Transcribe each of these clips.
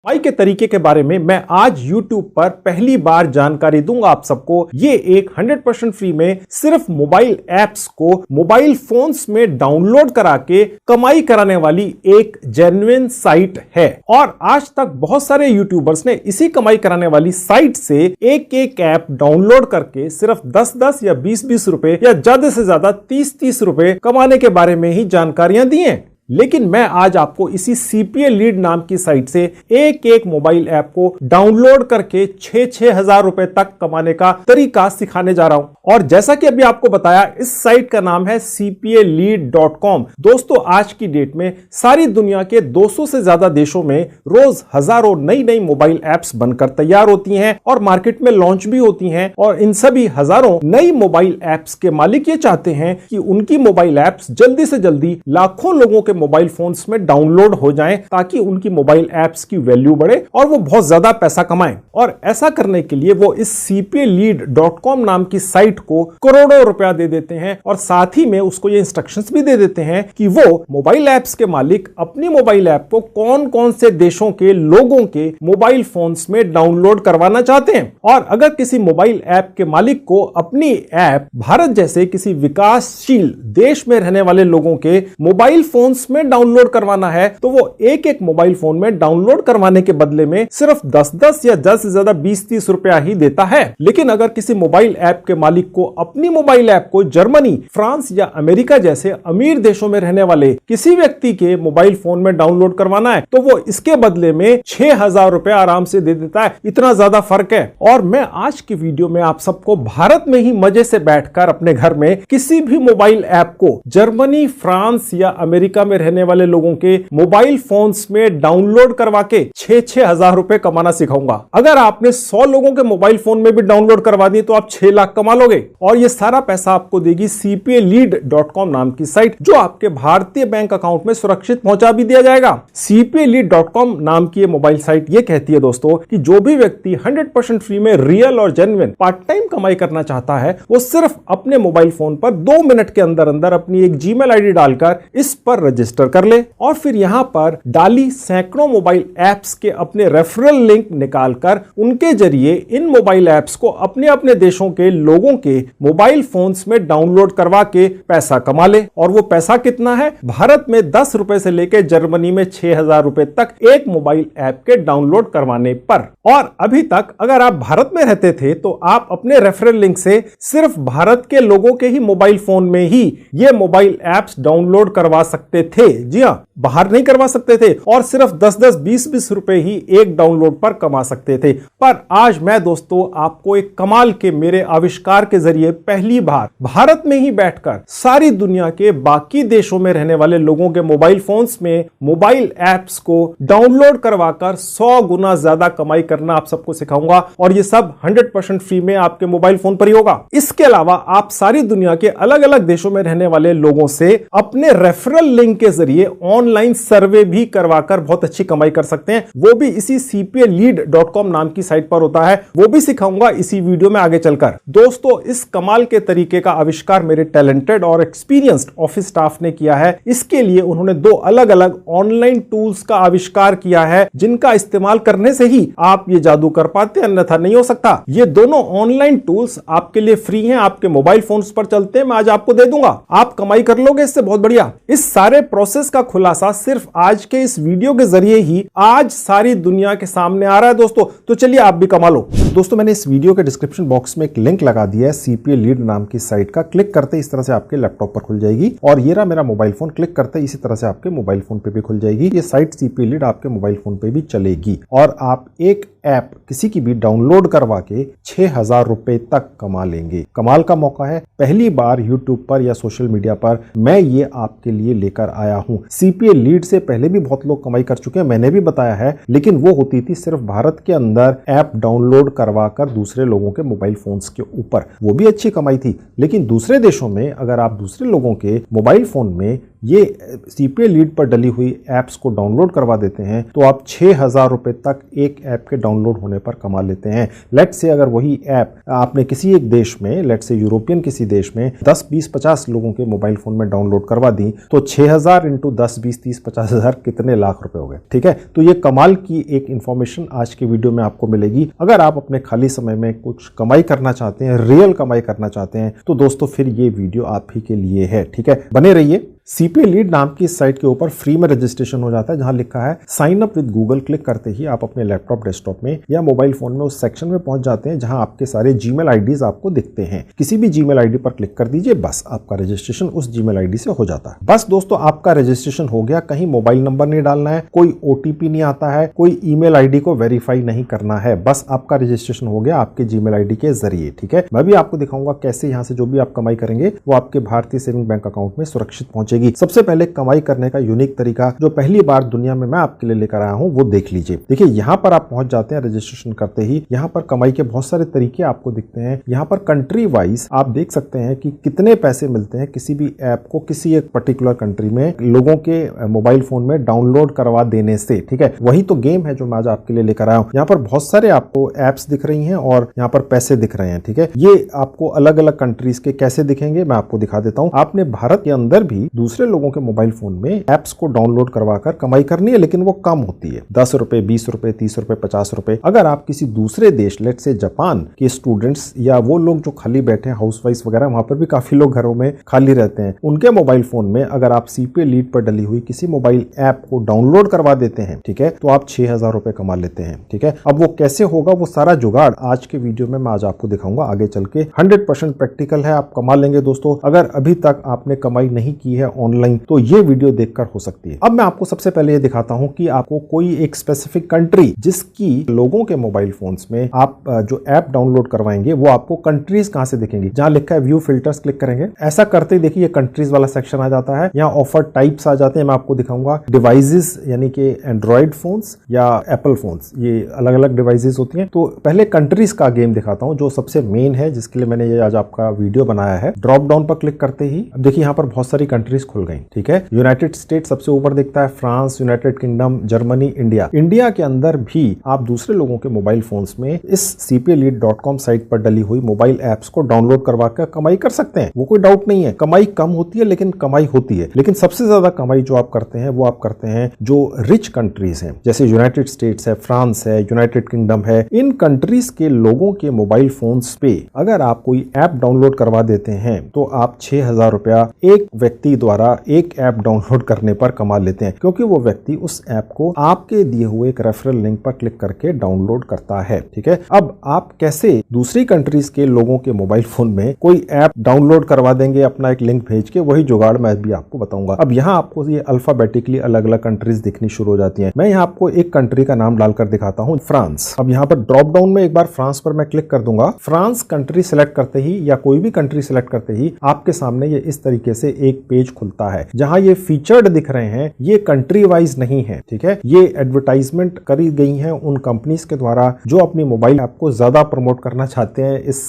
कमाई के तरीके के बारे में मैं आज YouTube पर पहली बार जानकारी दूंगा आप सबको। ये एक 100% फ्री में सिर्फ मोबाइल ऐप्स को मोबाइल फोन्स में डाउनलोड करा के कमाई कराने वाली एक जेन्युइन साइट है। और आज तक बहुत सारे यूट्यूबर्स ने इसी कमाई कराने वाली साइट से एक एक ऐप डाउनलोड करके सिर्फ 10-10 या 20-20 रुपए या ज्यादा से ज्यादा 30-30 रुपए कमाने के बारे में ही जानकारियां दी हैं। लेकिन मैं आज आपको इसी CPA लीड नाम की साइट से एक एक मोबाइल ऐप को डाउनलोड करके 6-6 हजार रुपए तक कमाने का तरीका सिखाने जा रहा हूं। और जैसा कि अभी आपको बताया, इस साइट का नाम है cpalead.com। दोस्तों, आज की डेट में सारी दुनिया के 200 से ज्यादा देशों में रोज हजारों नई नई मोबाइल ऐप्स बनकर तैयार होती हैं और मार्केट में लॉन्च भी होती हैं। और इन सभी हजारों नई मोबाइल ऐप्स के मालिक ये चाहते हैं कि उनकी मोबाइल ऐप्स जल्दी से जल्दी लाखों लोगों के मोबाइल फोन्स में डाउनलोड हो जाएं, ताकि उनकी मोबाइल ऐप्स की वैल्यू बढ़े और वो बहुत ज्यादा पैसा कमाएं। और ऐसा करने के लिए वो इस cpalead.com नाम की साइट को करोड़ों रुपया दे देते हैं और साथ ही में उसको ये इंस्ट्रक्शंस भी दे देते हैं कि वो मोबाइल ऐप्स के मालिक अपनी मोबाइल ऐप को कौन कौन से देशों के लोगों के मोबाइल फोन्स में डाउनलोड करवाना चाहते हैं। और अगर किसी मोबाइल ऐप के मालिक को अपनी ऐप भारत जैसे किसी विकासशील देश में रहने वाले लोगों के मोबाइल फोन्स में डाउनलोड करवाना है, तो वो एक एक मोबाइल फोन में डाउनलोड करवाने के बदले में सिर्फ 10-10 या ज्यादा से ज्यादा 20-30 रुपया ही देता है। लेकिन अगर किसी मोबाइल ऐप के मालिक को अपनी मोबाइल ऐप को जर्मनी, फ्रांस या अमेरिका जैसे अमीर देशों में रहने वाले किसी व्यक्ति के मोबाइल फोन में डाउनलोड करवाना है, तो वो इसके बदले में 6,000 रुपया आराम से दे देता है। इतना ज्यादा फर्क है। और मैं आज की वीडियो में आप सबको भारत में ही मजे से बैठकर अपने घर में किसी भी मोबाइल ऐप को जर्मनी, फ्रांस या अमेरिका में रहने वाले लोगों के मोबाइल फोन्स में डाउनलोड करवा के 6-6 हजार रुपए कमाना सिखाऊंगा। अगर आपने 100 लोगों के मोबाइल फोन में भी डाउनलोड करवा दिए तो आप 6 लाख कमा लोगे। और ये सारा पैसा आपको देगी cpalead.com नाम की साइट, जो आपके भारतीय बैंक अकाउंट में सुरक्षित पहुंचा भी दिया जाएगा। cpalead.com नाम की ये मोबाइल साइट ये कहती है दोस्तों कि जो भी व्यक्ति 100% फ्री में रियल और जेन्युइन पार्ट टाइम कमाई करना चाहता है, वो सिर्फ अपने मोबाइल फोन पर 2 मिनट के अंदर अंदर अपनी एक जीमेल आईडी डालकर इस पर रजिस्टर कर ले और फिर यहां पर डाली सैकड़ों मोबाइल ऐप्स के अपने रेफरल लिंक निकालकर उनके जरिए इन मोबाइल ऐप्स को अपने अपने देशों के लोगों के मोबाइल फोन्स में डाउनलोड करवा के पैसा कमा ले। और वो पैसा कितना है? भारत में 10 रुपए से लेकर जर्मनी में 6,000 रुपए तक एक मोबाइल ऐप के डाउनलोड करवाने पर। और अभी तक अगर आप भारत में रहते थे तो आप अपने रेफरल लिंक से सिर्फ भारत के लोगों के ही मोबाइल फोन में ही ये मोबाइल ऐप्स डाउनलोड करवा सकते थे। जी हां, बाहर नहीं करवा सकते थे और सिर्फ 10-10, 20-20 रुपए ही एक डाउनलोड पर कमा सकते थे। पर आज मैं दोस्तों आपको एक कमाल के मेरे आविष्कार के जरिए पहली बार भारत में ही बैठकर सारी दुनिया के बाकी देशों में रहने वाले लोगों के मोबाइल फोन्स में मोबाइल ऐप्स को डाउनलोड करवाकर 100 गुना ज्यादा कमाई करना आप सबको सिखाऊंगा। और ये सब 100% फ्री में आपके मोबाइल फोन पर ही होगा। इसके अलावा आप सारी दुनिया के अलग अलग देशों में रहने वाले लोगों से अपने रेफरल लिंक के जरिए ऑनलाइन सर्वे भी करवाकर बहुत अच्छी कमाई कर सकते हैं। वो भी इसी cpalead.com नाम की साइट पर होता है। वो भी सिखाऊंगा इसी वीडियो में आगे चलकर। दोस्तों, इस कमाल के तरीके का आविष्कार मेरे टैलेंटेड और एक्सपीरियंस्ड ऑफिस स्टाफ ने किया है। इसके लिए उन्होंने 2 अलग अलग ऑनलाइन टूल्स का आविष्कार किया है, जिनका इस्तेमाल करने से ही आप ये जादू कर पाते, अन्यथा नहीं हो सकता। ये दोनों ऑनलाइन टूल्स आपके लिए फ्री हैं, आपके मोबाइल फोन्स पर चलते हैं। मैं आज आपको दे दूंगा, आप कमाई कर लोगे इससे बहुत बढ़िया। इस सारे प्रोसेस का खुलासा सिर्फ आज के इस वीडियो के जरिए ही आज सारी दुनिया के सामने आ रहा है दोस्तों। तो चलिए आप भी कमा लो। दोस्तों, मैंने इस वीडियो के डिस्क्रिप्शन बॉक्स में एक लिंक लगा दिया है cpalead नाम की साइट का। क्लिक करते इस तरह से आपके लैपटॉप पर खुल जाएगी और ये रहा मेरा मोबाइल फोन। क्लिक करते इसी तरह से आपके मोबाइल फोन पे भी खुल जाएगी। ये साइट cpalead आपके मोबाइल फोन पे भी चलेगी और आप एक ऐप किसी की भी डाउनलोड करवा के 6,000 रुपए तक कमा लेंगे। कमाल का मौका है। पहली बार यूट्यूब पर या सोशल मीडिया पर मैं ये आपके लिए लेकर आया हूं। cpalead से पहले भी बहुत लोग कमाई कर चुके हैं, मैंने भी बताया है, लेकिन वो होती थी सिर्फ भारत के अंदर ऐप डाउनलोड करवाकर दूसरे लोगों के मोबाइल फोन्स के ऊपर। वो भी अच्छी कमाई थी। लेकिन दूसरे देशों में अगर आप दूसरे लोगों के मोबाइल फोन में ये CPA लीड पर डली हुई ऐप्स को डाउनलोड करवा देते हैं तो आप 6,000 रुपए तक एक ऐप के डाउनलोड होने पर कमा लेते हैं। लेट्स से अगर वही ऐप आपने किसी एक देश में, लेट्स से यूरोपियन किसी देश में 10, 20, 50 लोगों के मोबाइल फोन में डाउनलोड करवा दी तो 6,000 इंटू 10, 20, 30, 50,000 कितने लाख रुपए हो गए। ठीक है, तो ये कमाल की एक इंफॉर्मेशन आज के वीडियो में आपको मिलेगी। अगर आप अपने खाली समय में कुछ कमाई करना चाहते हैं, रियल कमाई करना चाहते हैं, तो दोस्तों फिर ये वीडियो आप ही के लिए है। ठीक है, बने रहिए। CPA लीड नाम की साइट के ऊपर फ्री में रजिस्ट्रेशन हो जाता है, जहां लिखा है sign up with Google. Click करते ही आप अपने लैपटॉप, डेस्कटॉप में या मोबाइल फोन में उस सेक्शन में पहुंच जाते हैं जहां आपके सारे जीमेल आईडीज आपको दिखते हैं। किसी भी जीमेल आईडी पर क्लिक कर दीजिए, बस आपका रजिस्ट्रेशन उस जीमेल आईडी से हो जाता है। बस दोस्तों, आपका रजिस्ट्रेशन हो गया। कहीं मोबाइल नंबर नहीं डालना है, कोई OTP नहीं आता है, कोई ईमेल आईडी को वेरीफाई नहीं करना है, बस आपका रजिस्ट्रेशन हो गया आपके जीमेल आईडी के जरिए। ठीक है, मैं भी आपको दिखाऊंगा कैसे यहां से जो भी आप कमाई करेंगे वो आपके भारतीय सेविंग बैंक अकाउंट में सुरक्षित पहुंचेगी। सबसे पहले कमाई करने का यूनिक तरीका जो पहली बार दुनिया में मैं आपके लिए लेकर आया हूं वो देख लीजिए। देखिए, यहां पर आप पहुंच जाते हैं रजिस्ट्रेशन करते ही। यहां पर कमाई के बहुत सारे तरीके आपको दिखते हैं। यहां पर कंट्री वाइज आप देख सकते हैं कि कितने पैसे मिलते हैं किसी भी ऐप को किसी एक पर्टिकुलर कंट्री में लोगों के मोबाइल फोन में डाउनलोड करवा देने से। ठीक है, वही तो गेम है जो मैं आज आपके लिए लेकर आया हूं। यहाँ पर बहुत सारे आपको एप्स दिख रही हैं और यहाँ पर पैसे दिख रहे हैं। ठीक है, ये आपको अलग अलग कंट्रीज के कैसे दिखेंगे मैं आपको दिखा देता हूं। आपने भारत के अंदर भी दूसरे लोगों के मोबाइल फोन में एप्स को डाउनलोड करवाकर कमाई करनी है, लेकिन वो कम होती है। 10 रुपए, 20 रुपए, 30 रुपए, 50 रुपए। अगर आप किसी दूसरे देश, लेट से जापान के स्टूडेंट्स या वो लोग जो खाली बैठे हैं, हाउसवाइफ वगैरह, वहां पर भी काफी लोग घरों में खाली रहते हैं, उनके मोबाइल फोन में अगर आप CPA लीड पर डली हुई किसी मोबाइल ऐप को डाउनलोड करवा देते हैं, ठीक है, तो आप 6,000 रुपए कमा लेते हैं। ठीक है, अब वो कैसे होगा, वो सारा जुगाड़ आज के वीडियो में मैं आज आपको दिखाऊंगा। आगे चल के 100% प्रैक्टिकल है, आप कमा लेंगे दोस्तों। अगर अभी तक आपने कमाई नहीं की है ऑनलाइन तो ये वीडियो देखकर हो सकती है। अब मैं आपको सबसे पहले ये दिखाता हूं कि आपको कोई एक स्पेसिफिक कंट्री जिसकी लोगों के मोबाइल फोन्स में आप जो ऐप डाउनलोड करवाएंगे वो आपको कंट्रीज कहां से दिखेंगी। जहां लिखा है व्यू फिल्टर्स क्लिक करेंगे। ऐसा करते ही देखिए ये कंट्रीज वाला सेक्शन आ जाता है। यहाँ ऑफर टाइप्स आ जाते हैं, मैं आपको दिखाऊंगा। डिवाइसेस यानी कि एंड्रॉइड फोन्स या एप्पल फोन्स, ये अलग अलग डिवाइसेस होती हैं। तो पहले कंट्रीज का गेम दिखाता हूं जो सबसे मेन है, जिसके लिए मैंने ये आज आपका वीडियो बनाया है। ड्रॉप डाउन पर क्लिक करते ही अब देखिए यहाँ पर बहुत सारी कंट्रीज खुल गई। ठीक है, यूनाइटेड स्टेट सबसे ऊपर दिखता है, France, United kingdom, Germany, India. India के अंदर भी आप दूसरे लोगों के मोबाइल फोन्स में इस cpalead.com साइट पर डली हुई मोबाइल एप्स को डाउनलोड करवा कर कमाई कर सकते हैं। वो कोई डाउट नहीं है, कमाई कम होती है लेकिन कमाई होती है। लेकिन सबसे ज्यादा कमाई जो आप करते हैं वो आप करते हैं जो रिच कंट्रीज हैं, जैसे यूनाइटेड स्टेट्स है, फ्रांस है, यूनाइटेड किंगडम है। इन कंट्रीज के लोगों के मोबाइल फोन्स पे अगर आप कोई ऐप डाउनलोड करवा देते हैं तो आप 6,000 रुपया एक व्यक्ति द्वारा एक ऐप डाउनलोड करने पर कमा लेते हैं, क्योंकि वो व्यक्ति उस ऐप को आपके दिए हुए एक रेफरल लिंक पर क्लिक करके डाउनलोड करता है। ठीक है, अब आप कैसे दूसरी कंट्रीज के लोगों के मोबाइल फोन में कोई ऐप डाउनलोड करवा देंगे अपना एक लिंक भेज के, वही जुगाड़ मैं भी आपको बताऊंगा। अब यहाँ आपको ये अल्फाबेटिकली अलग अलग कंट्रीज दिखनी शुरू हो जाती हैं। मैं यहाँ आपको एक कंट्री का नाम डालकर दिखाता हूँ, फ्रांस। अब यहाँ पर ड्रॉप डाउन में एक बार फ्रांस पर मैं क्लिक कर दूंगा। फ्रांस कंट्री सिलेक्ट करते ही या कोई भी कंट्री सिलेक्ट करते ही आपके सामने ये इस तरीके से एक पेज खुलता है जहां ये फीचर्ड दिख रहे हैं, ये कंट्री वाइज नहीं है। ठीक है, ये एडवर्टाइजमेंट करी गई हैं उन कंपनीज के द्वारा जो अपनी मोबाइल ऐप को ज्यादा प्रमोट करना चाहते हैं इस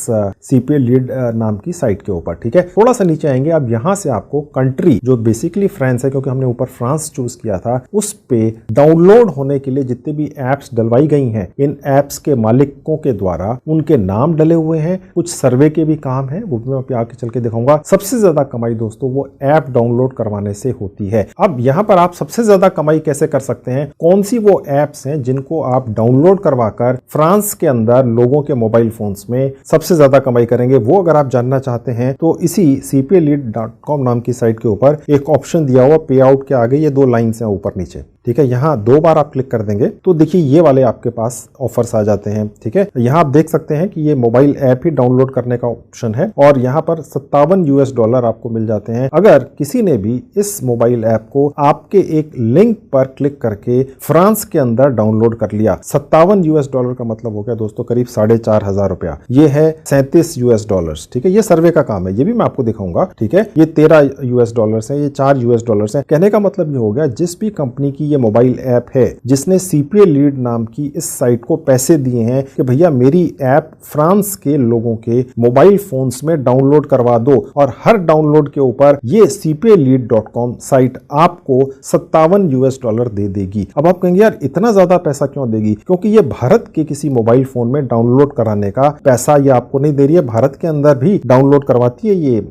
CPA लीड नाम की साइट के ऊपर। ठीक है, थोड़ा सा नीचे आएंगे। अब यहां से आपको कंट्री जो बेसिकली फ्रांस है, क्योंकि हमने ऊपर फ्रांस चूज किया था, उस पे डाउनलोड होने के लिए जितने भी एप्स डलवाई गई हैं, इन एप्स के मालिकों के द्वारा उनके नाम डले हुए हैं। कुछ सर्वे के भी काम है, वो मैं आगे चल के दिखाऊंगा। सबसे ज्यादा कमाई दोस्तों वो ऐप डाउनलोड करवाने से होती है। अब यहां पर आप सबसे ज्यादा कमाई कैसे कर सकते हैं, कौन सी वो एप्स हैं जिनको आप डाउनलोड करवाकर फ्रांस के अंदर लोगों के मोबाइल फोन्स में सबसे ज्यादा कमाई करेंगे, वो अगर आप जानना चाहते हैं तो इसी cpalead.com नाम की साइट के ऊपर एक ऑप्शन दिया हुआ पे आउट के आगे ये 2 लाइन्स हैं ऊपर नीचे। ठीक है, यहाँ 2 बार आप क्लिक कर देंगे तो देखिए ये वाले आपके पास ऑफर्स आ जाते हैं। ठीक है, यहाँ आप देख सकते हैं कि ये मोबाइल ऐप ही डाउनलोड करने का ऑप्शन है और यहाँ पर $57 आपको मिल जाते हैं अगर किसी ने भी इस मोबाइल ऐप को आपके एक लिंक पर क्लिक करके फ्रांस के अंदर डाउनलोड कर लिया। $57 का मतलब हो गया दोस्तों करीब 4,500 रुपया। ये है $37। ठीक है, ये सर्वे का काम है, ये भी मैं आपको दिखाऊंगा। ठीक है, ये $13 है, ये $4 है। कहने का मतलब ये हो गया जिस भी कंपनी की ये मोबाइल ऐप है जिसने CPA लीड नाम की इस साइट को पैसे दिए हैं कि भैया मेरी ऐप फ्रांस के लोगों के मोबाइल फोन्स में डाउनलोड करवा दो, और हर डाउनलोड के ऊपर ये cpalead.com साइट आपको $57 दे देगी। अब आप कहेंगे यार इतना ज्यादा पैसा क्यों देगी? क्योंकि ये भारत के किसी मोबाइल फोन में डाउनलोड कराने का पैसा ये आपको नहीं दे रही है, भारत के अंदर भी डाउनलोड करवाती है ये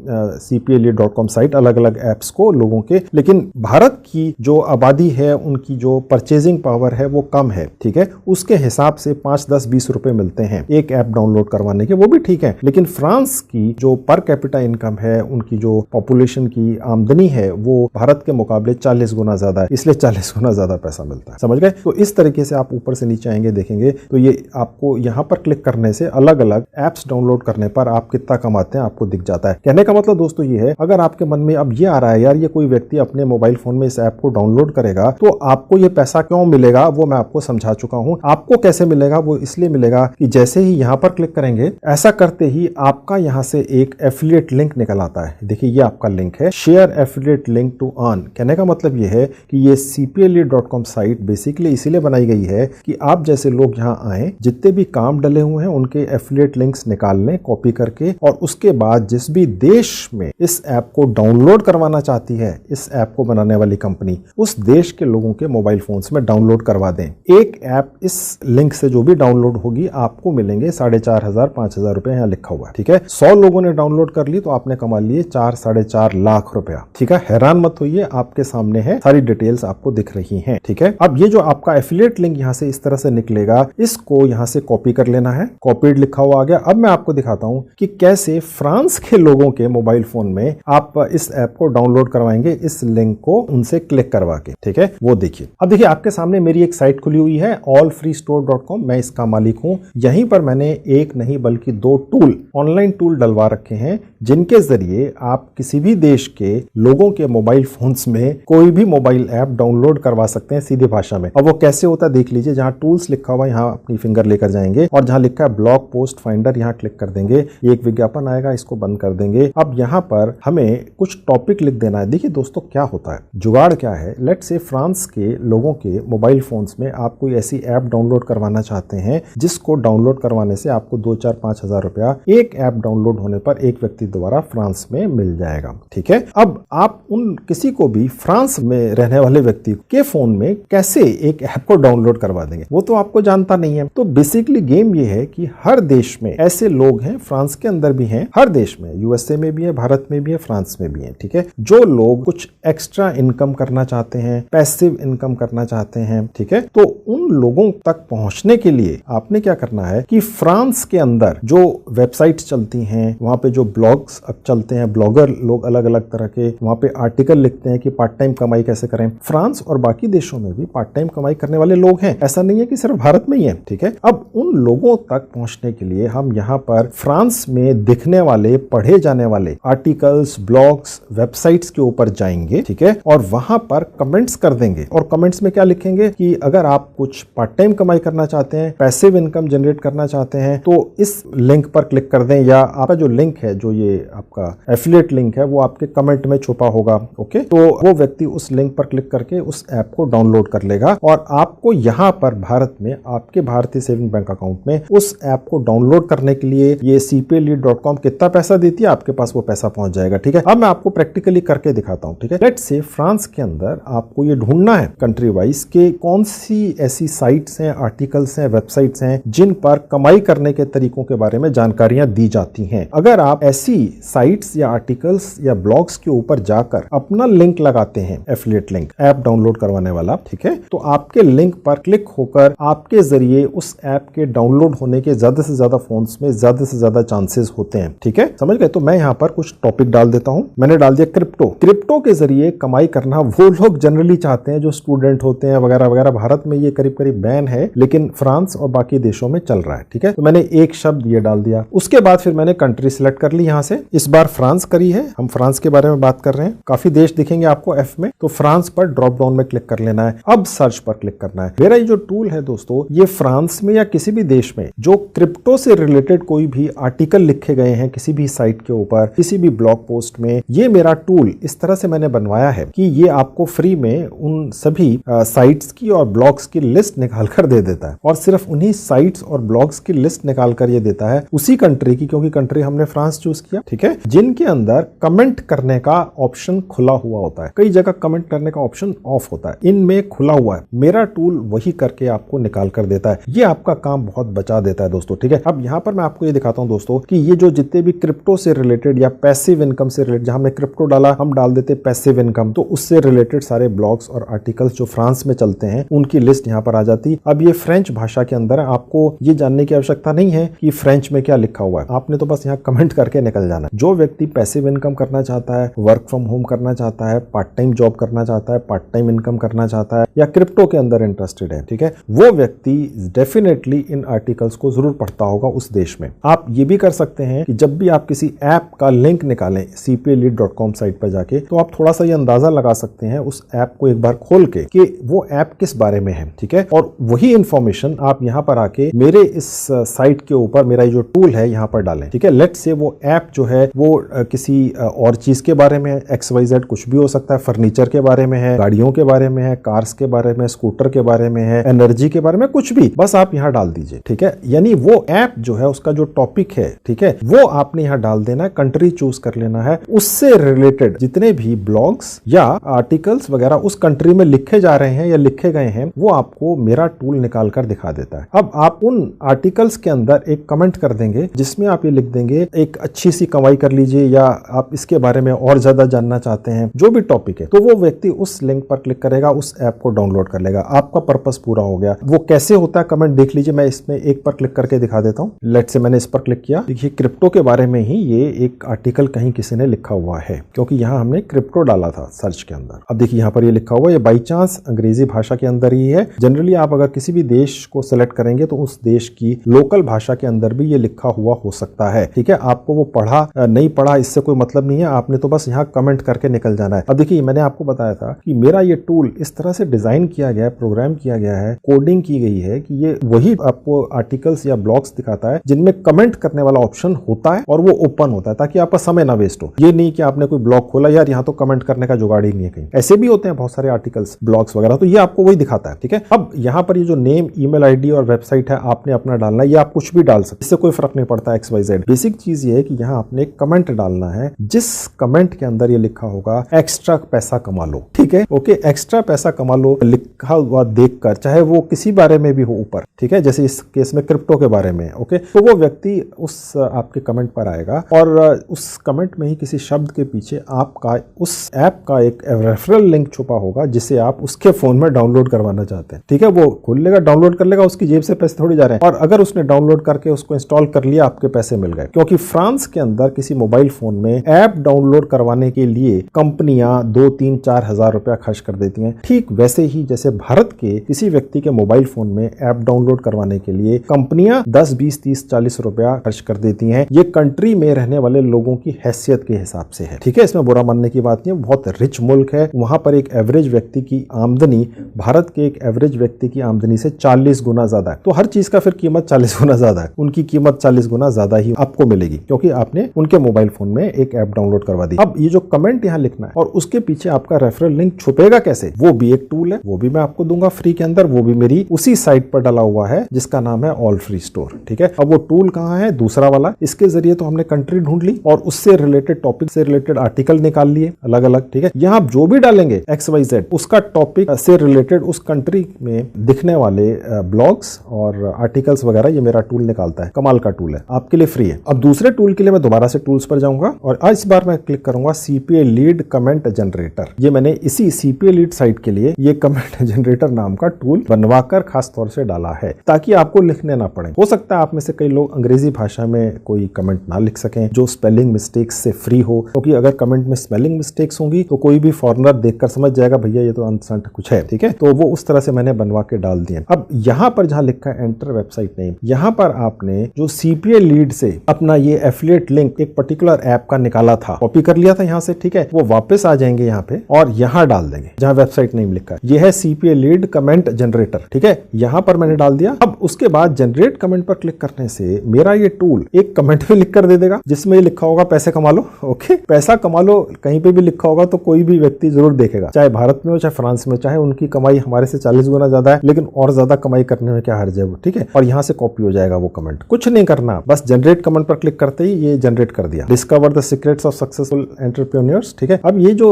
cpalead.com साइट अलग अलग एप्स को लोगों के, लेकिन भारत की जो आबादी है उनकी जो परचेजिंग पावर है वो कम है, ठीक है। उसके हिसाब से 5, 10, 20 रुपए मिलते हैं एक ऐप डाउनलोड करवाने के, वो भी ठीक है। लेकिन फ्रांस की जो पर कैपिटा इनकम है, उनकी जो पॉपुलेशन की आमदनी है वो भारत के मुकाबले 40 गुना ज्यादा है, इसलिए 40 गुना ज्यादा पैसा मिलता है। समझ गए? तो इस तरीके से आप ऊपर से नीचे आएंगे देखेंगे तो ये आपको यहाँ पर क्लिक करने से अलग अलग एप्स डाउनलोड करने पर आप कितना कमाते हैं आपको दिख जाता है। कहने का मतलब दोस्तों ये है, अगर आपके मन में अब ये आ रहा है यार ये कोई व्यक्ति अपने मोबाइल फोन में इस ऐप को डाउनलोड करेगा तो आपको ये पैसा क्यों मिलेगा, वो मैं आपको समझा चुका हूं। आपको कैसे मिलेगा? वो इसलिए मिलेगा कि जैसे ही यहां पर क्लिक करेंगे, ऐसा करते ही आपका यहां से एक एफिलिएट लिंक निकल आता है। देखिए ये आपका लिंक है, share affiliate link to earn. कहने का मतलब ये है कि ये cpalead.com साइट बेसिकली इसीलिए बनाई गई है कि आप जैसे लोग यहां आए, जितने भी काम डले हुए हैं उनके एफिलिएट लिंक्स निकाल लें कॉपी करके, और उसके बाद जिस भी देश में इस ऐप को डाउनलोड करवाना चाहती है इस ऐप को बनाने वाली कंपनी, उस देश के लोगों के मोबाइल फोन्स में डाउनलोड करवा दें। एक ऐप इस लिंक से जो भी डाउनलोड होगी आपको मिलेंगे 4,500 5,000 रुपए, यहाँ लिखा हुआ है, ठीक है। 100 लोगों ने डाउनलोड कर ली तो आपने कमा लिए 4 साढ़े 4 लाख रुपया, ठीक है। हैरान मत होइए, आपके सामने है, सारी डिटेल्स आपको दिख रही हैं, ठीक है। अब ये जो आपका एफिलिएट लिंक यहाँ से इस तरह से निकलेगा, इसको यहाँ से कॉपी कर लेना है, कॉपीड लिखा हुआ आ गया। अब मैं आपको दिखाता हूं कि कैसे फ्रांस के लोगों के मोबाइल फोन में आप इस ऐप को डाउनलोड करवाएंगे, इस लिंक को उनसे क्लिक करवा के, ठीक है। वो देखिए, अब देखिए आपके सामने मेरी एक साइट खुली हुई है allfreestore.com, मैं इसका मालिक हूं। यहीं पर मैंने एक नहीं बल्कि 2 टूल, ऑनलाइन टूल डलवा रखे हैं जिनके जरिए आप किसी भी देश के लोगों के मोबाइल फोन्स में कोई भी मोबाइल ऐप डाउनलोड करवा सकते हैं सीधी भाषा में। अब वो कैसे होता है देख लीजिए, जहां टूल्स लिखा हुआ है यहाँ अपनी फिंगर लेकर जाएंगे और जहां लिखा है ब्लॉग पोस्ट फाइंडर यहाँ क्लिक कर देंगे, एक विज्ञापन आएगा, इसको बंद कर देंगे। अब यहाँ पर हमें कुछ टॉपिक लिख देना है। देखिए दोस्तों क्या होता है, जुगाड़ क्या है, लेट्स से फ्रांस के लोगों के मोबाइल फोन्स में आप कोई ऐसी ऐप डाउनलोड करवाना चाहते हैं जिसको डाउनलोड करवाने से आपको 2, 4, 5 हजार रुपया एक ऐप डाउनलोड होने पर एक व्यक्ति द्वारा फ्रांस में मिल जाएगा, ठीक है। अब आप उन किसी को भी फ्रांस में रहने वाले व्यक्ति के फोन में कैसे एक ऐप को डाउनलोड करवा देंगे, वो तो आपको जानता नहीं है। तो बेसिकली गेम ये है कि हर देश में ऐसे लोग हैं, फ्रांस के अंदर भी हैं, हर देश में, यूएसए में भी है, भारत में भी है, फ्रांस में भी है, ठीक है। जो लोग कुछ एक्स्ट्रा इनकम करना चाहते हैं, पैसिव इनकम करना चाहते हैं, ठीक है, तो उन लोगों तक पहुंचने के लिए आपने क्या करना है कि फ्रांस के अंदर जो वेबसाइट्स चलती हैं, वहां पे जो ब्लॉग्स अब चलते हैं, ब्लॉगर लोग अलग अलग तरह के वहां पे आर्टिकल लिखते हैं कि पार्ट टाइम कमाई कैसे करें। फ्रांस और बाकी देशों में भी पार्ट टाइम कमाई करने वाले लोग हैं, ऐसा नहीं है कि सिर्फ भारत में ही है, ठीक है। अब उन लोगों तक पहुंचने के लिए हम यहाँ पर फ्रांस में दिखने वाले, पढ़े जाने वाले आर्टिकल्स, ब्लॉग्स, वेबसाइट्स के ऊपर जाएंगे, ठीक है, और वहां पर कमेंट्स कर देंगे। और कमेंट्स में क्या लिखेंगे कि अगर आप कुछ पार्ट टाइम कमाई करना चाहते हैं, पैसिव इनकम जनरेट करना चाहते हैं, तो इस लिंक पर क्लिक कर दें, या आपका जो लिंक है, जो ये आपका एफिलिएट लिंक है, वो आपके कमेंट में छुपा होगा, ओके। तो वो व्यक्ति उस लिंक पर क्लिक करके उस ऐप को डाउनलोड कर लेगा और आपको यहाँ पर भारत में आपके भारतीय सेविंग बैंक अकाउंट में उस ऐप को डाउनलोड करने के लिए ये cpalead.com कितना पैसा देती है, आपके पास वो पैसा पहुंच जाएगा, ठीक है। अब मैं आपको प्रैक्टिकली करके दिखाता हूं, ठीक है। लेट्स से फ्रांस के अंदर आपको ये ढूंढना है कंट्री वाइज के कौन सी ऐसी साइट्स हैं, आर्टिकल्स हैं, वेबसाइट्स हैं जिन पर कमाई करने के तरीकों के बारे में जानकारियां दी जाती हैं। अगर आप ऐसी साइट्स या आर्टिकल्स या ब्लॉग्स के ऊपर जाकर अपना लिंक लगाते हैं, एफिलिएट लिंक, ऐप डाउनलोड करवाने वाला, ठीक है, तो आपके लिंक पर क्लिक होकर आपके जरिए उस ऐप के डाउनलोड होने के ज्यादा से ज्यादा फोन्स में ज्यादा से ज्यादा चांसेस होते हैं, ठीक है, समझ गए। तो मैं यहाँ पर कुछ टॉपिक डाल देता हूं। मैंने डाल दिया क्रिप्टो। क्रिप्टो के जरिए कमाई करना वो लोग जनरली चाहते हैं जो स्टूडेंट होते हैं वगैरह वगैरह। भारत में ये करीब करीब बैन है, लेकिन फ्रांस और बाकी देशों में चल रहा है, ठीक है। तो मैंने एक शब्द ये डाल दिया। उसके बाद फिर मैंने कंट्री सिलेक्ट कर ली यहाँ से। इस बार फ्रांस करी है, हम फ्रांस के बारे में बात कर रहे हैं। काफी देश दिखेंगे आपको एफ में, तो फ्रांस पर ड्रॉप डाउन में क्लिक कर लेना है। अब सर्च पर क्लिक करना है। मेरा ये जो टूल है दोस्तों, ये फ्रांस में या किसी भी देश में जो क्रिप्टो से रिलेटेड कोई भी आर्टिकल लिखे गए हैं किसी भी साइट के ऊपर, किसी भी ब्लॉग पोस्ट में, ये मेरा टूल इस तरह से मैंने बनवाया है कि ये आपको फ्री में उन उन सभी साइट्स की और ब्लॉग्स की लिस्ट निकाल कर दे देता है, और सिर्फ उन्हीं साइट्स और ब्लॉग्स की लिस्ट निकाल कर ये देता है उसी कंट्री की, क्योंकि कंट्री हमने फ्रांस चूज किया, ठीक है, जिनके अंदर कमेंट करने का ऑप्शन खुला हुआ होता है। कई जगह कमेंट करने का ऑप्शन ऑफ होता है, इनमें खुला हुआ है। मेरा टूल वही करके आपको निकाल कर देता है। ये आपका काम बहुत बचा देता है दोस्तों, ठीक है। अब यहां पर मैं आपको ये दिखाता हूं दोस्तों कि ये जो जितने भी क्रिप्टो से रिलेटेड या पैसिव इनकम से रिलेटेड, जहां हमने क्रिप्टो डाला हम डाल देते पैसिव इनकम, तो उससे रिलेटेड सारे ब्लॉग्स और आर्टिकल्स जो फ्रांस में चलते हैं उनकी लिस्ट यहां पर आ जाती। अब ये फ्रेंच भाषा के अंदर है, आपको ये जानने की आवश्यकता नहीं है कि फ्रेंच में क्या लिखा हुआ है, आपने तो बस यहाँ कमेंट करके निकल जाना है। जो व्यक्ति पैसिव इनकम करना चाहता है, वर्क फ्रॉम होम करना चाहता है, पार्ट टाइम जॉब करना चाहता है, पार्ट टाइम इनकम करना चाहता है, या क्रिप्टो के अंदर इंटरेस्टेड है, ठीक है, वो व्यक्ति डेफिनेटली इन आर्टिकल्स को जरूर पढ़ता होगा उस देश में। आप ये भी कर सकते हैं कि जब भी आप किसी ऐप का लिंक निकालें cpalead.com साइट पर जाके, तो आप थोड़ा सा ये अंदाजा लगा सकते हैं उस ऐप को एक बार खोल के कि वो ऐप किस बारे में है, ठीक है, और वही इंफॉर्मेशन आप यहाँ पर आके मेरे इस साइट के ऊपर मेरा जो टूल है यहाँ पर डालें, ठीक है। लेट्स से वो ऐप जो है वो किसी और चीज के बारे में है, XYZ कुछ भी हो सकता है, फर्नीचर के बारे में है, गाड़ियों के बारे में है, कार्स के बारे में, स्कूटर के बारे में है, एनर्जी के बारे में, कुछ भी बस आप यहाँ डाल दीजिए, ठीक है। यानी वो ऐप जो है उसका जो टॉपिक है, ठीक है, वो आपने यहाँ डाल देना है, कंट्री चूज कर लेना है, उससे रिलेटेड जितने भी ब्लॉग्स या आर्टिकल्स वगैरह उस कंट्री में लिखे जा रहे हैं या लिखे गए हैं वो आपको मेरा टूल निकाल कर दिखा देता है। अब आप उन आर्टिकल्स के अंदर एक कमेंट कर देंगे जिसमें आप ये लिख देंगे एक अच्छी सी कमाई कर लीजिए, या आप इसके बारे में और ज्यादा जानना चाहते हैं, जो भी टॉपिक है, तो वो व्यक्ति उस लिंक पर क्लिक करेगा, उस ऐप को डाउनलोड कर लेगा, आपका पर्पस पूरा हो गया। वो कैसे होता है कमेंट देख लीजिए, मैं इसमें एक पर क्लिक करके दिखा देता हूँ। लेट से मैंने इस पर क्लिक किया, देखिए क्रिप्टो के बारे में ही ये एक आर्टिकल कहीं किसी ने लिखा हुआ है, क्योंकि यहाँ हमने क्रिप्टो डाला था सर्च के अंदर। अब देखिए यहाँ पर ये लिखा हुआ है, बाई चांस अंग्रेजी भाषा के अंदर ही है। जनरली आप अगर किसी भी देश को सिलेक्ट करेंगे तो उस देश की लोकल भाषा के अंदर भी ये लिखा हुआ हो सकता है, ठीक है। आपको वो पढ़ा नहीं पढ़ा इससे कोई मतलब नहीं है, आपने तो बस यहाँ कमेंट करके निकल जाना है। अब देखिए मैंने आपको बताया था कि मेरा ये टूल इस तरह से डिजाइन किया गया है, प्रोग्राम किया गया है, कोडिंग की गई है कि ये वही आपको आर्टिकल्स या ब्लॉग्स दिखाता है जिनमें कमेंट करने वाला ऑप्शन होता है और वो ओपन होता है, ताकि आपका समय ना वेस्ट हो। ये नहीं कि आपने कोई ब्लॉग खोला, यार यहाँ तो कमेंट करने का जुगाड़ ही नहीं है, कहीं ऐसे भी होते हैं बहुत सारे आर्टिकल्स ब्लॉग्स वगैरह, तो ये आपको वही दिखाता है, ठीक है। अब यहाँ पर ये जो नेम, ईमेल आईडी और वेबसाइट है आपने अपना डालना है, ये आप कुछ भी डाल सकते, इससे कोई फर्क नहीं पड़ता XYZ। बेसिक चीज ये है कि यहाँ आपने कमेंट डालना है, जिस कमेंट के अंदर ये लिखा होगा एक्स्ट्रा पैसा कमा लो, ठीक है, ओके, एक्स्ट्रा पैसा कमा लो लिखा हुआ देखकर, चाहे वो किसी बारे में भी हो ऊपर, ठीक है, जैसे इस केस में क्रिप्टो के बारे में, ओके, तो वो व्यक्ति उस आपके कमेंट पर आएगा और उस कमेंट में ही किसी शब्द के पीछे आपका उस ऐप का एक रेफरल लिंक छुपा होगा जिसे आप उसके फोन में डाउनलोड करवाना चाहते हैं, ठीक है। वो खोल लेगा, डाउनलोड कर लेगा, उसकी जेब से पैसे थोड़ी जा रहे हैं, और अगर उसने डाउनलोड करके उसको इंस्टॉल कर लिया आपके पैसे मिल गए, क्योंकि फ्रांस के अंदर किसी मोबाइल फोन में ऐप डाउनलोड करवाने के लिए कंपनियां 2-3-4 हजार रुपया खर्च कर देती हैं। ठीक वैसे ही जैसे भारत के किसी व्यक्ति के मोबाइल फोन में ऐप डाउनलोड करवाने के लिए कंपनियां 10, 20, 30, 40 रुपया खर्च कर देती हैं। ये कंट्री में रहने वाले लोगों की हैसियत के हिसाब से है, ठीक है, इसमें बुरा मानने की बात नहीं है, बहुत रिच मुल्क है, वहां पर एक एवरेज व्यक्ति की आमदनी भारत के एक एवरेज व्यक्ति की आमदनी से 40 गुना ज्यादा है, तो हर चीज का फिर कीमत 40 गुना ज्यादा है, उनकी कीमत 40 गुना ज्यादा ही आपको मिलेगी, क्योंकि आपने उनके मोबाइल फोन में एक ऐप डाउनलोड करवा दी। अब ये जो कमेंट यहाँ लिखना है और उसके पीछे आपका रेफरल लिंक छुपेगा कैसे, वो भी एक टूल है, वो भी मैं आपको दूंगा फ्री के अंदर, वो भी मेरी उसी साइट पर डाला हुआ है जिसका नाम है ऑल फ्री स्टोर, ठीक है। अब वो टूल कहाँ है, दूसरा वाला, इसके जरिए तो हमने कंट्री ढूंढ ली और उससे रिलेटेड टॉपिक से रिलेटेड आर्टिकल निकाल लिए अलग अलग, ठीक है। यहाँ जो भी डालेंगे XYZ उसका टॉपिक से रिलेटेड उस कंट्री में दिखने वाले ब्लॉग्स और आर्टिकल्स वगैरह ये मेरा टूल निकालता है। कमाल का टूल है, आपके लिए फ्री है। अब दूसरे टूल के लिए मैं दोबारा से टूल्स पर जाऊंगा और इस बार मैं क्लिक करूंगा CPA लीड कमेंट जनरेटर। ये मैंने इसी CPA लीड साइट के लिए ये कमेंट जनरेटर नाम का टूल बनवाकर खास तौर से डाला है, ताकि आपको लिखने ना पड़े। हो सकता है आप में से कई लोग अंग्रेजी भाषा में कोई कमेंट ना लिख सकें जो स्पेलिंग मिस्टेक्स से फ्री हो, क्योंकि अगर कमेंट में स्पेलिंग मिस्टेक्स होंगी तो कोई भी फॉरेनर देखकर समझ जाएगा भैया ये तो अनसंट कुछ है, ठीक है। तो वो उस तरह से मैंने बनवा के डाल दिए। अब यहाँ पर जहाँ लिखा है एंटर वेबसाइट नेम, यहाँ पर आपने जो CPA लीड से अपना ये एफिलिएट लिंक एक पर्टिकुलर ऐप का निकाला था, कॉपी कर लिया था यहाँ से, ठीक है, वो वापस आ जाएंगे यहाँ पे और यहाँ डाल देंगे जहाँ वेबसाइट नेम लिखा है। ये है CPA लीड कमेंट जनरेटर, ठीक है, यहाँ पर मैंने डाल दिया। अब उसके बाद जनरेट कमेंट पर क्लिक करने से मेरा ये टूल एक कमेंट भी लिख कर दे देगा जिसमें ये लिखा होगा पैसे कमा लो, ओके, पैसा कमा लो, कहीं पे भी लिखा होगा तो कोई भी व्यक्ति जरूर देखेगा, चाहे भारत में हो चाहे फ्रांस में, चाहे उनकी कमाई हमारे से 40 गुना ज्यादा है, लेकिन और ज्यादा कमाई करने में क्या हर्ज है वो, ठीक है। और यहाँ से कॉपी हो जाएगा वो कमेंट, कुछ नहीं करना, बस जनरेट कमेंट पर क्लिक करते ही ये जनरेट कर दिया, discover the secrets of successful entrepreneurs, ठीक है। अब ये जो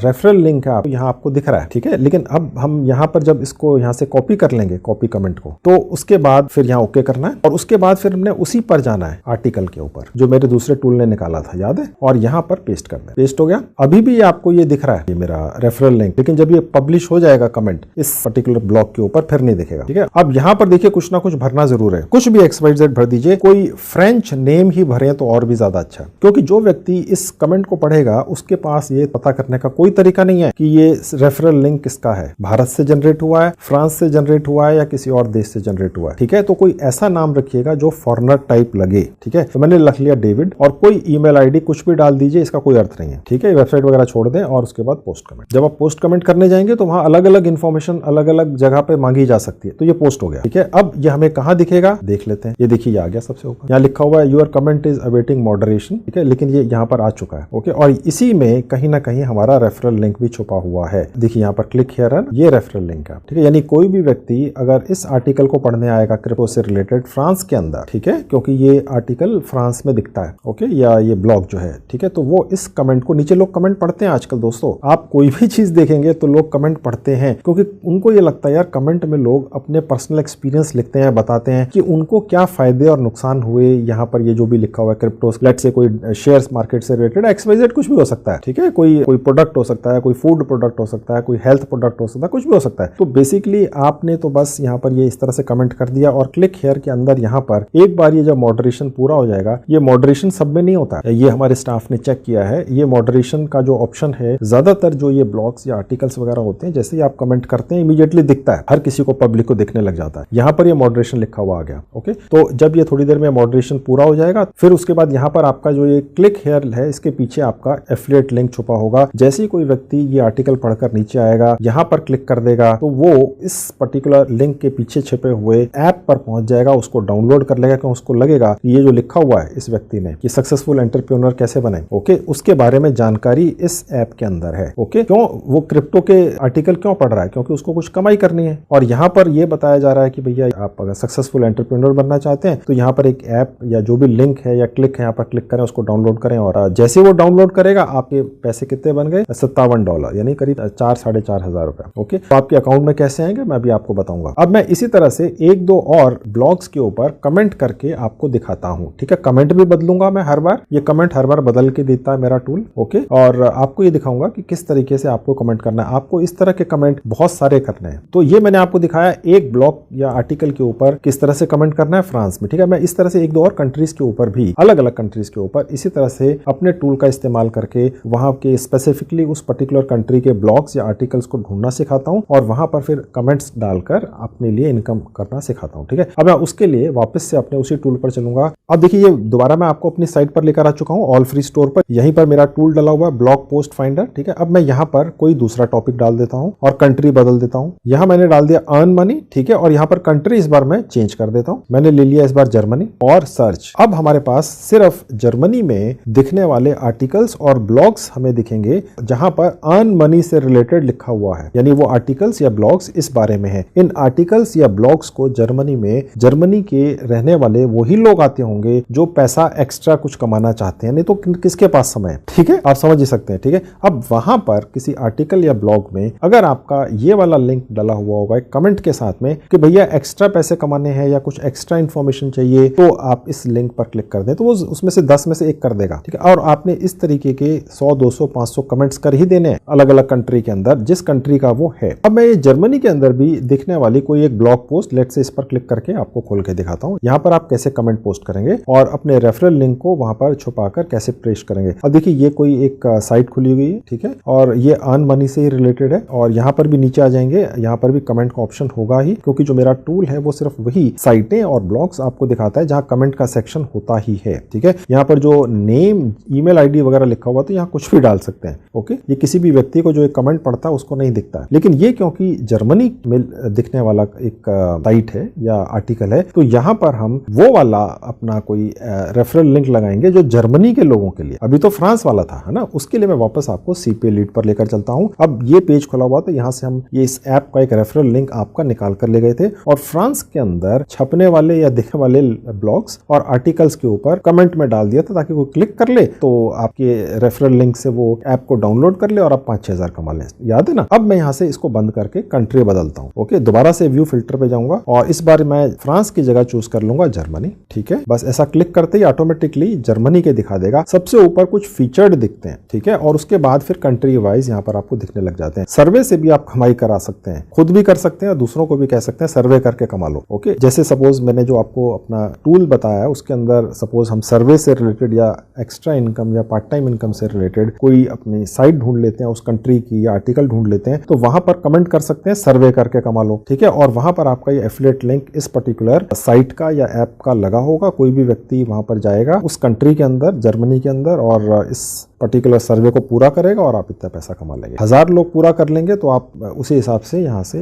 रेफरल लिंक है यहाँ आपको दिख रहा है, ठीक है। लेकिन अब हम यहाँ पर जब इसको यहाँ से कॉपी कर लेंगे, कॉपी कमेंट को, तो उसके बाद फिर यहाँ ओके करना है और उसके बाद फिर हमने उसी पर जाना है आर्टिकल के ऊपर जो मेरे दूसरे टूल ने निकाला था, याद है, और यहाँ पर पेस्ट करना है। पेस्ट हो गया। अभी भी आपको ये दिख रहा है, ये मेरा रेफरल लिंक, लेकिन जब ये पब्लिश हो जाएगा कमेंट इस पर्टिकुलर ब्लॉक के ऊपर, फिर नहीं दिखेगा, ठीक है। अब यहाँ पर देखिए कुछ ना कुछ भरना जरूर है, कुछ भी XYZ भर दीजिए, कोई फ्रेंच नेम ही भरे तो और भी ज्यादा अच्छा, क्योंकि जो व्यक्ति इस कमेंट को पढ़ेगा उसके पास ये पता करने का कोई तरीका नहीं है कि ये रेफरल लिंक किसका है, भारत से जनरेट हुआ है, फ्रांस से जनरेट हुआ है या किसी और देश से जनरेट हुआ है, ठीक है। तो कोई ऐसा नाम रखिएगा जो फॉरेनर टाइप लगे, ठीक है। तो मैंने लिख लिया डेविड और कोई ईमेल आईडी कुछ भी डाल दीजिए, इसका कोई अर्थ नहीं है, ठीक है। वेबसाइट वगैरह छोड़ दें और उसके बाद पोस्ट कमेंट। जब आप पोस्ट कमेंट करने जाएंगे तो वहां अलग अलग इन्फॉर्मेशन अलग अलग जगह पे मांगी जा सकती है, तो ये पोस्ट हो गया, ठीक है। अब ये हमें कहां दिखेगा देख लेते हैं। ये देखिए आ गया सबसे ऊपर, यहाँ लिखा हुआ है your comment is awaiting moderation, ठीक है, लेकिन ये यहाँ पर आ चुका है, ओके। और इसी में कहीं ना कहीं हमारा रेफरल लिंक भी छुपा हुआ है, देखिए यहाँ पर क्लिक हियर है, ये रेफरल लिंक है, ठीक है। यानी कोई भी व्यक्ति अगर इस आर्टिकल को पढ़ने आएगा क्रिप्टो से रिलेटेड फ्रांस के अंदर, ठीक है, क्योंकि ये आर्टिकल फ्रांस में दिखता है, ओके, या ये ब्लॉग जो है, ठीक है, तो वो इस कमेंट को, नीचे लोग कमेंट पढ़ते हैं आजकल दोस्तों, आप कोई भी चीज देखेंगे तो लोग कमेंट पढ़ते हैं, क्योंकि उनको ये लगता है यार कमेंट में लोग अपने पर्सनल एक्सपीरियंस लिखते हैं, बताते हैं कि उनको क्या फायदे और नुकसान हुए। यहाँ पर ये जो भी लिखा हुआ है क्रिप्टो, लेट से कोई शेयर्स मार्केट से रिलेटेड XYZ कुछ भी हो सकता है, ठीक है, कोई प्रोडक्ट हो सकता है, कोई फूड प्रोडक्ट हो सकता है, कोई हेल्थ प्रोडक्ट हो सकता है, कुछ भी हो सकता है। तो बेसिकली आपने तो बस यहाँ पर ये इस तरह से कमेंट कर दिया और क्लिक हेयर के अंदर यहाँ पर एक बार ये जब मॉडरेशन पूरा हो जाएगा, ये मॉडरेशन सब में नहीं होता है, ये हमारे स्टाफ ने चेक किया है, ये मॉडरेशन का जो ऑप्शन है ज्यादातर जो ये ब्लॉग्स या आर्टिकल्स वगैरह होते हैं, जैसे ही आप कमेंट करते हैं इमीडिएटली दिखता है, हर किसी को पब्लिक को दिखने लग जाता है। यहाँ पर ये मॉडरेशन लिखा हुआ आ गया, ओके। तो जब ये थोड़ी देर में मॉडरेशन पूरा हो जाएगा, फिर उसके बाद यहाँ पर आपका जो ये क्लिक हेयर है, इसके पीछे आपका एफिलिएट लिंक छुपा होगा। जैसे ही कोई व्यक्ति ये आर्टिकल पढ़कर नीचे आएगा, यहाँ पर क्लिक कर देगा, तो वो इस पर्टिकुलर लिंक के पीछे छिपे हुए ऐप पर पहुंच जाएगा, उसको डाउनलोड कर लेगा, क्योंकि उसको लगेगा कि ये जो लिखा हुआ है इस व्यक्ति ने कि सक्सेसफुल एंटरप्रेन्योर कैसे बने, ओके, उसके बारे में जानकारी इस ऐप के अंदर है, ओके। क्यों वो क्रिप्टो के आर्टिकल क्यों पढ़ रहा है, क्योंकि उसको कुछ कमाई करनी है। और यहाँ पर ये बताया जा रहा है कि भैया आप अगर सक्सेसफुल एंटरप्रेन्योर बनना चाहते हैं तो यहाँ पर एक ऐप या जो भी लिंक है या क्लिक है, यहाँ पर क्लिक करें, उसको डाउनलोड करें, और जैसे वो डाउनलोड करेगा आपके पैसे कितने बन गए, $57, यानी करीब 4-4.5 हजार रुपए, ओके। तो आपके अकाउंट में कैसे आएंगे मैं भी आपको बताऊंगा। अब मैं इसी तरह से एक दो और ब्लॉग्स के ऊपर कमेंट करके आपको दिखाता हूं, ठीक है। कमेंट भी बदलूंगा मैं हर बार, ये कमेंट हर बार बदल के देता है मेरा टूल, ओके। और आपको ये दिखाऊंगा कि किस तरीके से आपको कमेंट करना है। आपको इस तरह के कमेंट बहुत सारे करने हैं, तो ये मैंने आपको दिखाया एक ब्लॉग या आर्टिकल के ऊपर किस तरह से कमेंट करना है फ्रांस में, ठीक है। मैं इस तरह से एक दो और कंट्रीज के ऊपर भी, अलग अलग कंट्रीज के ऊपर इसी तरह से अपने टूल का इस्तेमाल करके वहां के स्पेसिफिकली उस पर्टिकुलर कंट्री के ब्लॉग्स या आर्टिकल्स को ढूंढना सिखाता हूं और वहां पर फिर कमेंट्स डालकर अपने लिए इनकम करना सिखाता हूं, ठीक है। अब मैं उसके लिए वापस से अपने उसी टूल पर चलूंगा। अब देखिए ये दोबारा मैं आपको अपनी साइट पर लेकर आ चुका हूं, ऑल फ्री स्टोर पर। यहीं पर मेरा टूल डला हुआ है ब्लॉग पोस्ट फाइंडर, ठीक है। अब मैं यहाँ पर कोई दूसरा टॉपिक डाल देता हूं और कंट्री बदल देता हूं। यहाँ मैंने डाल दिया अर्न मनी, ठीक है, और यहाँ पर कंट्री इस बार मैं चेंज कर देता हूं। मैंने ले लिया इस बार जर्मनी और सर्च। अब हमारे पास सिर्फ जर्मनी में दिखने वाले आर्टिकल्स और ब्लॉग्स हमें दिखेंगे जहां पर अर्न मनी से रिलेटेड लिखा हुआ है, यानी वो आर्टिकल्स या ब्लॉग्स इस बारे में है। इन आर्टिकल्स या ब्लॉग्स को जर्मनी में जर्मनी के रहने वाले वही लोग आते होंगे जो पैसा एक्स्ट्रा कुछ कमाना चाहते हैं, नहीं तो किसके पास समय है, ठीक है, आप समझ ही सकते हैं, ठीक है। अब वहां पर किसी आर्टिकल या ब्लॉग में अगर आपका ये वाला लिंक डाला हुआ होगा एक कमेंट के साथ में कि भैया एक्स्ट्रा पैसे कमाने हैं या कुछ एक्स्ट्रा इन्फॉर्मेशन चाहिए, तो आप इस लिंक पर क्लिक कर दें, तो वो उसमें से 10 में से एक कर देगा, ठीक है। और आपने इस तरीके के 100, 200, 500 कमेंट्स कर ही देने अलग अलग कंट्री के अंदर, जिस कंट्री का वो है। अब मैं ये जर्मनी के अंदर भी दिखने वाली कोई एक ब्लॉग पोस्ट, लेट से इस पर क्लिक करके आपको खोल के दिखाता हूँ। यहाँ पर आप कैसे कमेंट पोस्ट करेंगे और अपने रेफरल लिंक को वहां पर छुपाकर कैसे पेस्ट करेंगे। अब देखिए ये कोई एक साइट खुली हुई है, ठीक है, और ये अर्न मनी से ही रिलेटेड है। और यहाँ पर भी नीचे आ जाएंगे, यहाँ पर भी कमेंट का ऑप्शन होगा ही, क्योंकि जो मेरा टूल है वो सिर्फ वही साइटें और ब्लॉग्स आपको दिखाता है जहाँ कमेंट का सेक्शन होता ही है, ठीक है। यहाँ पर जो नेम, ईमेल आईडी वगैरह लिखा हुआ तो यहाँ कुछ भी डाल सकते हैं, ओके। ये किसी भी व्यक्ति को जो एक कमेंट पढ़ता है उसको नहीं दिखता है, लेकिन ये क्योंकि जर्मनी में दिखने वाला एक साइट है या आर्टिकल है, तो यहाँ पर हम वो वाला अपना कोई रेफरल लिंक लगाएंगे जो जर्मनी के लोगों के लिए। अभी तो फ्रांस वाला था, है ना, उसके लिए मैं वापस आपको सीपी लीड पर लेकर चलता हूँ। अब ये पेज खुला हुआ था, यहाँ से हम ये इस ऐप का एक रेफरल लिंक आपका निकाल कर ले गए थे और फ्रांस के अंदर छपने वाले या दिखने वाले ब्लॉग्स और आर्टिकल्स के ऊपर कमेंट में डाल दिया था ताकि कोई क्लिक कर ले तो आपके रेफरल लिंक से वो ऐप को डाउनलोड कर ले और आप 5-6 हज़ार कमा लें। याद है ना। अब मैं यहाँ से इसको बंद करके कंट्री बदलता हूँ। ओके, दोबारा से व्यू फिल्टर पे जाऊंगा और इस बार मैं फ्रांस की जगह चूज कर लूंगा जर्मनी। ठीक है, बस ऐसा क्लिक करते ही ऑटोमेटिकली जर्मनी के दिखा देगा। सबसे ऊपर कुछ फीचर्ड दिखते हैं। ठीक है, और उसके बाद फिर कंट्री वाइज यहाँ पर आपको दिखने लग जाते हैं। सर्वे से भी आप कमाई करा सकते हैं, खुद भी कर सकते हैं, दूसरों को भी कह सकते हैं सर्वे करके कमा लो। ओके, जैसे सपोज मैंने जो आपको अपना टूल बताया उसके अंदर सपोज हम सर्वे से रिलेटेड या एक्स्ट्रा इनकम या पार्ट टाइम इनकम से रिलेटेड कोई अपनी साइट ढूंढ लेते हैं, उस कंट्री की या आर्टिकल ढूंढ लेते हैं, तो वहां पर कमेंट कर सकते हैं सर्वे करके कमा लो। ठीक है, और वहां पर आपका ये एफिलिएट लिंक इस पर्टिकुलर साइट का या ऐप का लगा होगा। कोई भी व्यक्ति वहां पर जाएगा उस कंट्री के अंदर, जर्मनी के अंदर, और इस पर्टिकुलर सर्वे को पूरा करेगा और आप इतना पैसा कमा लेंगे। 1000 लोग पूरा कर लेंगे तो आप उसी हिसाब से यहाँ से